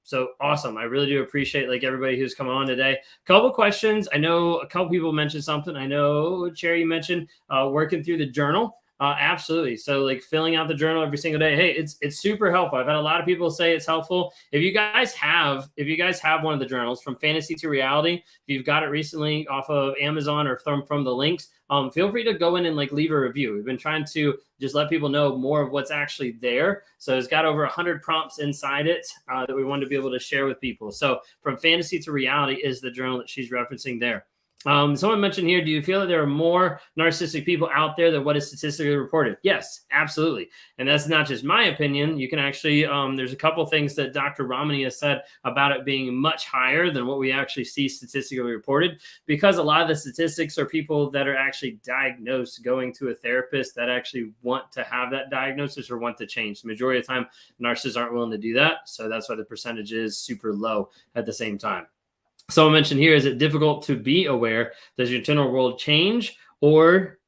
So awesome. I really do appreciate like everybody who's coming on today. Couple questions. I know a couple people mentioned something. I know, Cherry, you mentioned working through the journal. Absolutely. So like filling out the journal every single day. Hey, it's super helpful. I've had a lot of people say it's helpful. If you guys have one of the journals, From Fantasy to Reality, if you've got it recently off of Amazon or from the links, feel free to go in and like leave a review. We've been trying to just let people know more of what's actually there. So it's got over 100 prompts inside it that we wanted to be able to share with people. So From Fantasy to Reality is the journal that she's referencing there. Someone mentioned here, do you feel that there are more narcissistic people out there than what is statistically reported? Yes, absolutely. And that's not just my opinion. You can actually, there's a couple things that Dr. Ramani has said about it being much higher than what we actually see statistically reported, because a lot of the statistics are people that are actually diagnosed going to a therapist that actually want to have that diagnosis or want to change. The majority of the time, narcissists aren't willing to do that. So that's why the percentage is super low at the same time. Someone mentioned here, is it difficult to be aware? Does your internal world change, or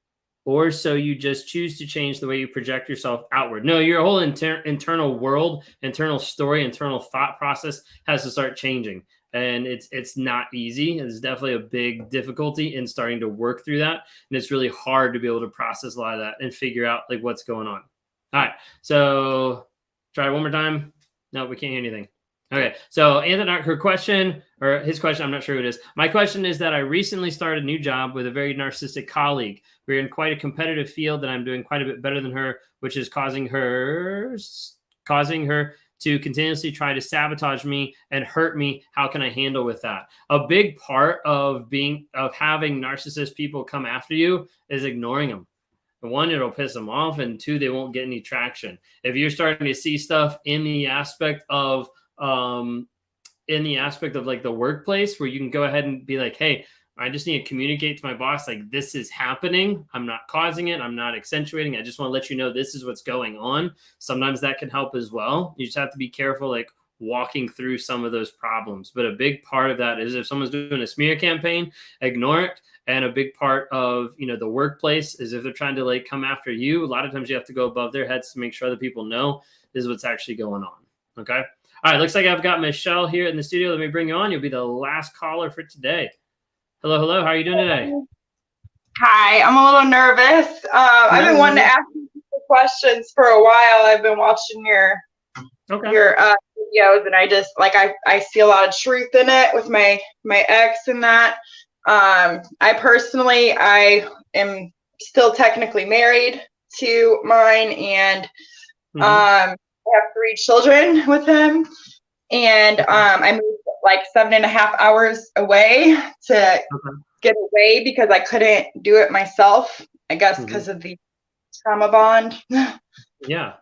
so you just choose to change the way you project yourself outward? No, your whole internal world, internal story, internal thought process has to start changing. And it's not easy. It's definitely a big difficulty in starting to work through that. And it's really hard to be able to process a lot of that and figure out like what's going on. All right, so try it one more time. No, we can't hear anything. Okay, so Anthony, her question, or his question, I'm not sure who it is. My question is that I recently started a new job with a very narcissistic colleague. We're in quite a competitive field, and I'm doing quite a bit better than her, which is causing her to continuously try to sabotage me and hurt me. How can I handle with that? A big part of having narcissist people come after you is ignoring them. One, it'll piss them off, and two, they won't get any traction. If you're starting to see stuff in the aspect of like the workplace where you can go ahead and be like, hey, I just need to communicate to my boss, like, this is happening. I'm not causing it. I'm not accentuating. I just want to let you know this is what's going on. Sometimes that can help as well. You just have to be careful, like walking through some of those problems. But a big part of that is if someone's doing a smear campaign, ignore it. And a big part of, you know, the workplace is if they're trying to like come after you, a lot of times you have to go above their heads to make sure that people know this is what's actually going on. Okay. All right. Looks like I've got Michelle here in the studio. Let me bring you on. You'll be the last caller for today. Hello. Hello. How are you doing today? Hi, I'm a little nervous. I've been wanting to ask you questions for a while. I've been watching your videos, and I just like I see a lot of truth in it with my ex and that. I personally am still technically married to mine, and I have 3 children with him, and I moved like 7.5 hours away to get away because I couldn't do it myself, I guess because of the trauma bond. Yeah.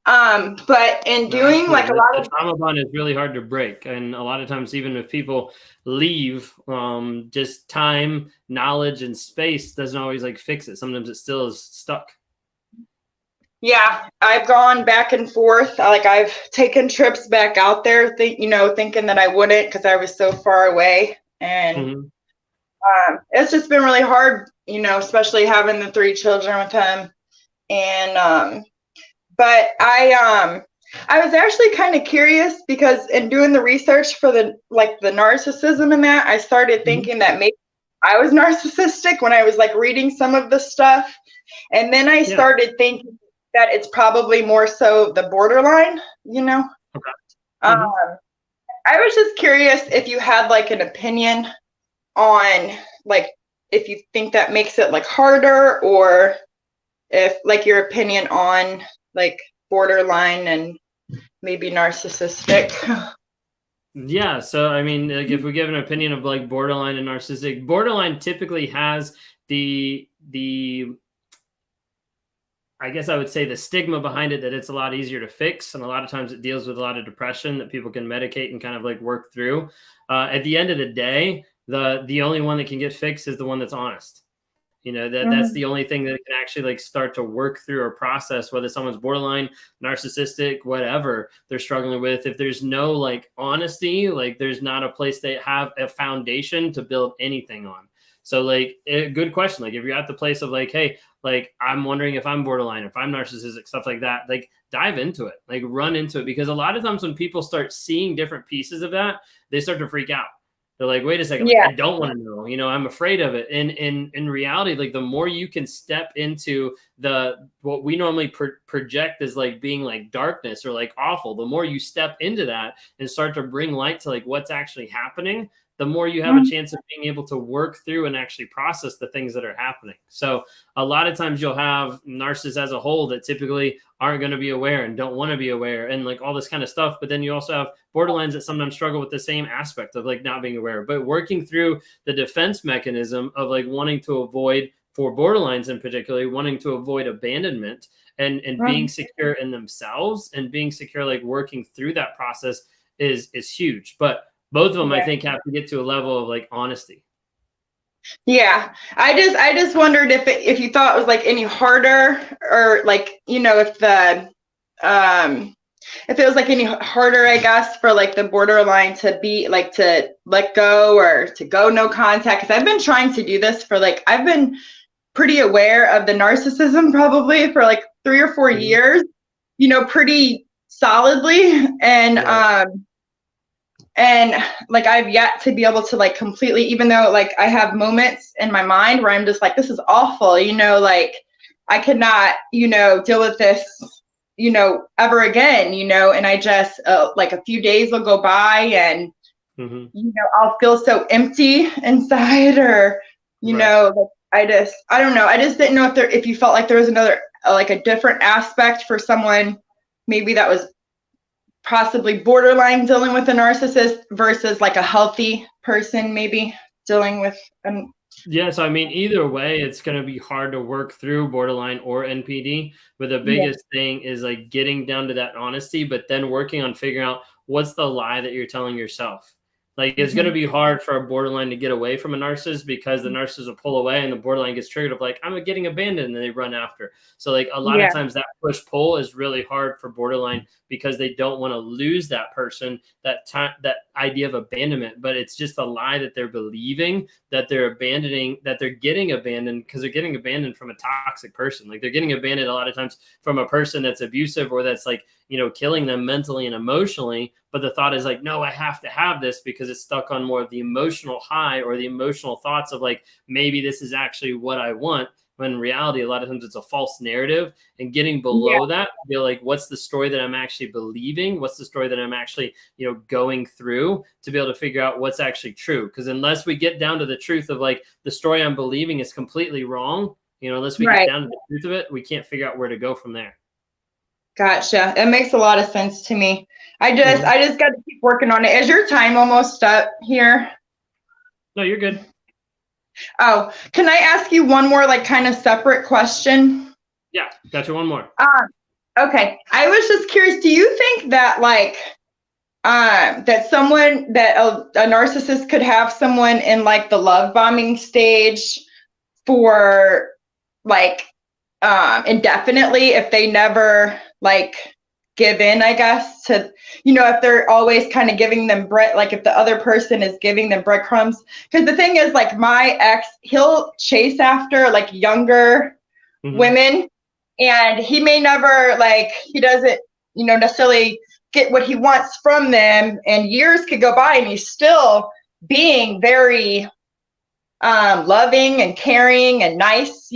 But in doing like a lot of the trauma bond is really hard to break, and a lot of times even if people leave, just time, knowledge, and space doesn't always like fix it. Sometimes it still is stuck. Yeah, I've gone back and forth. Like I've taken trips back out there, thinking that I wouldn't because I was so far away. And it's just been really hard, especially having the 3 children with him. And but I was actually kind of curious because in doing the research for the narcissism and that, I started thinking that maybe I was narcissistic when I was like reading some of the stuff. And then I started thinking that it's probably more so the borderline, I was just curious if you had like an opinion on like if you think that makes it like harder, or if like your opinion on like borderline and maybe narcissistic. Yeah, so I mean, like if we give an opinion of like borderline and narcissistic, borderline typically has the I guess I would say the stigma behind it that it's a lot easier to fix. And a lot of times it deals with a lot of depression that people can medicate and kind of like work through. At the end of the day, the only one that can get fixed is the one that's honest. That's the only thing that can actually like start to work through or process, whether someone's borderline, narcissistic, whatever they're struggling with. If there's no like honesty, like there's not a place they have a foundation to build anything on. So like a good question. Like if you're at the place of like, hey, like I'm wondering if I'm borderline, if I'm narcissistic, stuff like that, like dive into it, like run into it. Because a lot of times when people start seeing different pieces of that, they start to freak out. They're like, wait a second, like, I don't want to know, I'm afraid of it. And in reality, like the more you can step into what we normally project as like being like darkness or like awful, the more you step into that and start to bring light to like what's actually happening, the more you have a chance of being able to work through and actually process the things that are happening. So a lot of times you'll have narcissists as a whole that typically aren't going to be aware and don't want to be aware and like all this kind of stuff. But then you also have borderlines that sometimes struggle with the same aspect of like not being aware, but working through the defense mechanism of like wanting to avoid, for borderlines in particular, wanting to avoid abandonment and being secure in themselves and being secure, like working through that process is huge. But both of them, I think, have to get to a level of like honesty. Yeah, I just wondered if you thought it was like any harder, or like if it was like any harder, I guess, for like the borderline to be like to let go or to go no contact. Because I've been trying to do this for like I've been pretty aware of the narcissism probably for like 3 or 4 years, pretty solidly, and like I've yet to be able to like completely, even though like I have moments in my mind where I'm just like, this is awful, like I could not, deal with this, ever again, and I just like a few days will go by and, I'll feel so empty inside, or, like I don't know. I just didn't know if you felt like there was another, like a different aspect for someone maybe that was possibly borderline dealing with a narcissist versus like a healthy person maybe dealing with Yes, I mean, either way, it's going to be hard to work through borderline or NPD. But the biggest thing is like getting down to that honesty, but then working on figuring out what's the lie that you're telling yourself. Like it's going to be hard for a borderline to get away from a narcissist because the narcissist will pull away and the borderline gets triggered of like, I'm getting abandoned, and they run after. So like a lot of times that push pull is really hard for borderline because they don't want to lose that person, that idea of abandonment. But it's just a lie that they're believing, that they're abandoning, that they're getting abandoned because they're getting abandoned from a toxic person. Like they're getting abandoned a lot of times from a person that's abusive or that's like, killing them mentally and emotionally. But the thought is like, no, I have to have this because it's stuck on more of the emotional high or the emotional thoughts of like, maybe this is actually what I want. When in reality, a lot of times it's a false narrative, and getting below that, feel like, what's the story that I'm actually believing? What's the story that I'm actually, going through to be able to figure out what's actually true? Because unless we get down to the truth of like the story I'm believing is completely wrong, unless we get down to the truth of it, we can't figure out where to go from there. Gotcha. It makes a lot of sense to me. I just got to keep working on it. Is your time almost up here? No, you're good. Oh, can I ask you one more like kind of separate question? Yeah, gotcha. One more. Okay. I was just curious, do you think that like that someone that a narcissist could have someone in like the love bombing stage for like indefinitely if they never like give in, I guess, to, if they're always kind of giving them bread, like if the other person is giving them breadcrumbs. Because the thing is, like my ex, he'll chase after like younger women, and he may never like, he doesn't, necessarily get what he wants from them, and years could go by and he's still being very loving and caring and nice,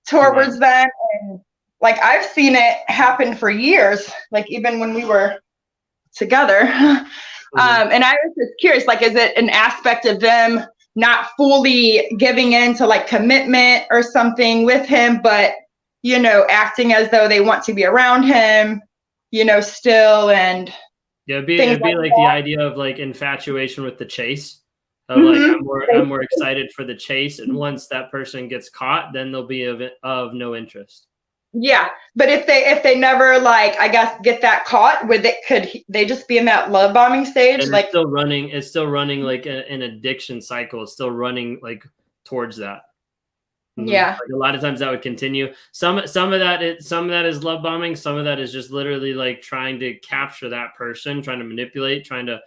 towards them. And like I've seen it happen for years, like even when we were together. And I was just curious, like, is it an aspect of them not fully giving in to like commitment or something with him, but acting as though they want to be around him, still, and it'd be like the idea of like infatuation with the chase. Like I'm more excited for the chase, and once that person gets caught, then they'll be of no interest. Yeah, but if they never like, I guess, get that caught, could they just be in that love bombing stage? And like it's still running like an addiction cycle. It's still running like towards that. Yeah, like a lot of times that would continue. Some of that is love bombing. Some of that is just literally like trying to capture that person, trying to manipulate, trying to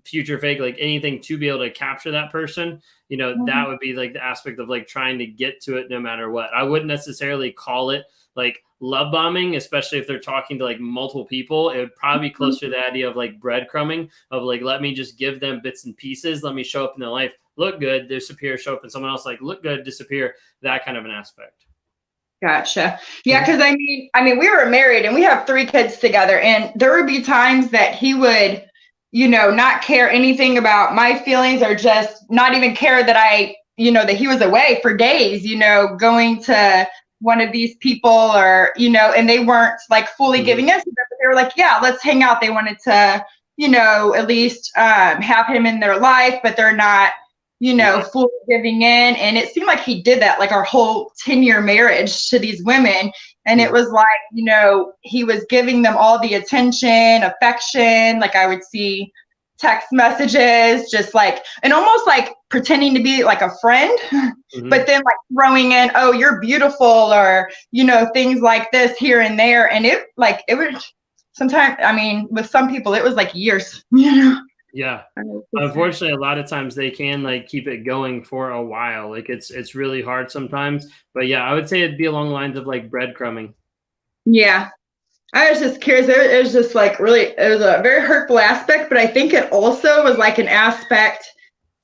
future fake, like anything to be able to capture that person. That would be like the aspect of like trying to get to it no matter what. I wouldn't necessarily call it like love bombing, especially if they're talking to like multiple people. It would probably be closer to the idea of like breadcrumbing, of like, let me just give them bits and pieces. Let me show up in their life, look good, disappear, show up in someone else, like look good, disappear, that kind of an aspect. Gotcha. Yeah, because I mean, we were married and we have 3 kids together, and there would be times that he would, not care anything about my feelings, or just not even care that I, that he was away for days, going to one of these people, or, and they weren't like fully giving us, but they were like, yeah, let's hang out. They wanted to, at least have him in their life, but they're not, fully giving in. And it seemed like he did that like our whole 10-year marriage to these women. And it was like, he was giving them all the attention, affection. Like I would see text messages, just like, and almost like pretending to be like a friend, but then like throwing in, oh, you're beautiful, or, things like this here and there. And it was sometimes, I mean, with some people, it was like years, Yeah. Unfortunately, a lot of times they can like keep it going for a while. Like it's really hard sometimes. But yeah, I would say it'd be along the lines of like breadcrumbing. Yeah. I was just curious. It was just like really, it was a very hurtful aspect, but I think it also was like an aspect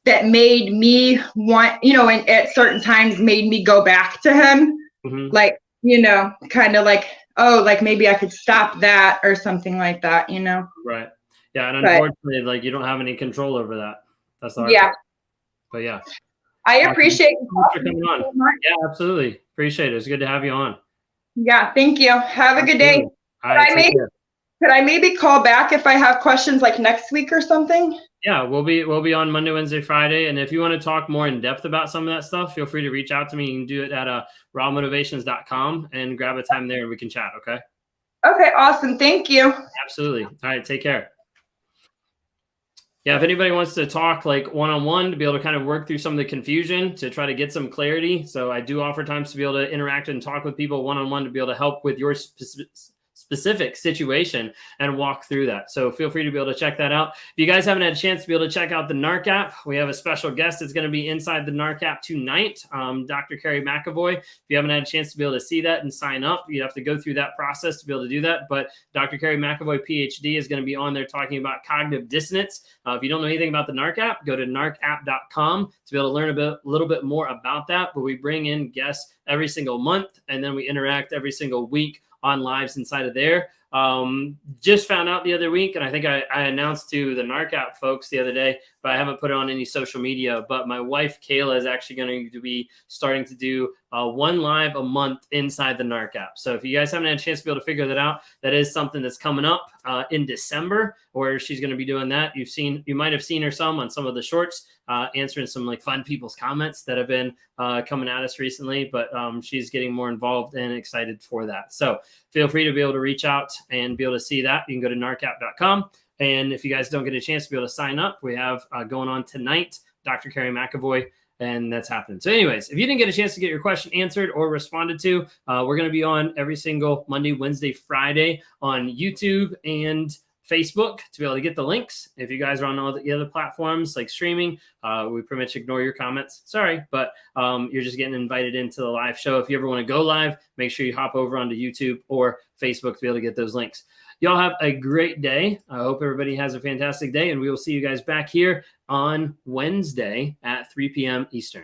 that made me want, and at certain times made me go back to him. Like, kind of like, oh, like maybe I could stop that or something like that, Right. Yeah, and unfortunately, like you don't have any control over that. That's the hard part. But yeah, I appreciate you for coming on. Yeah, absolutely, appreciate it. It's good to have you on. Yeah, thank you. Have a good day. Could I maybe call back if I have questions like next week or something? Yeah, we'll be on Monday, Wednesday, Friday, and if you want to talk more in depth about some of that stuff, feel free to reach out to me. You can do it at rawmotivations.com and grab a time there and we can chat. Okay. Okay, awesome. Thank you. Absolutely. All right, take care. Yeah, if anybody wants to talk like one-on-one to be able to kind of work through some of the confusion to try to get some clarity. So I do offer times to be able to interact and talk with people one-on-one to be able to help with your specific situation and walk through that. So feel free to be able to check that out. If you guys haven't had a chance to be able to check out the NARC app, we have a special guest that's going to be inside the NARC app tonight, Dr. Carrie McAvoy. If you haven't had a chance to be able to see that and sign up, you have to go through that process to be able to do that. But Dr. Carrie McAvoy, PhD, is going to be on there talking about cognitive dissonance. If you don't know anything about the NARC app, go to narcapp.com to be able to learn a little bit more about that. But we bring in guests every single month, and then we interact every single week on lives inside of there. Just found out the other week, and I think I announced to the NARC app folks the other day, but I haven't put it on any social media. But my wife, Kayla, is actually going to be starting to do one live a month inside the NARC app. So if you guys haven't had a chance to be able to figure that out, that is something that's coming up in December, where she's going to be doing that. You might have seen her on some of the shorts, answering some like fun people's comments that have been coming at us recently, but she's getting more involved and excited for that. So feel free to be able to reach out and be able to see that. You can go to narcapp.com. And if you guys don't get a chance to be able to sign up, we have going on tonight, Dr. Carrie McAvoy, and that's happening. So anyways, if you didn't get a chance to get your question answered or responded to, we're going to be on every single Monday, Wednesday, Friday on YouTube and Facebook to be able to get the links. If you guys are on all the other platforms like streaming, we pretty much ignore your comments. Sorry, but you're just getting invited into the live show. If you ever want to go live, make sure you hop over onto YouTube or Facebook to be able to get those links. Y'all have a great day. I hope everybody has a fantastic day, and we will see you guys back here on Wednesday at 3 p.m. Eastern.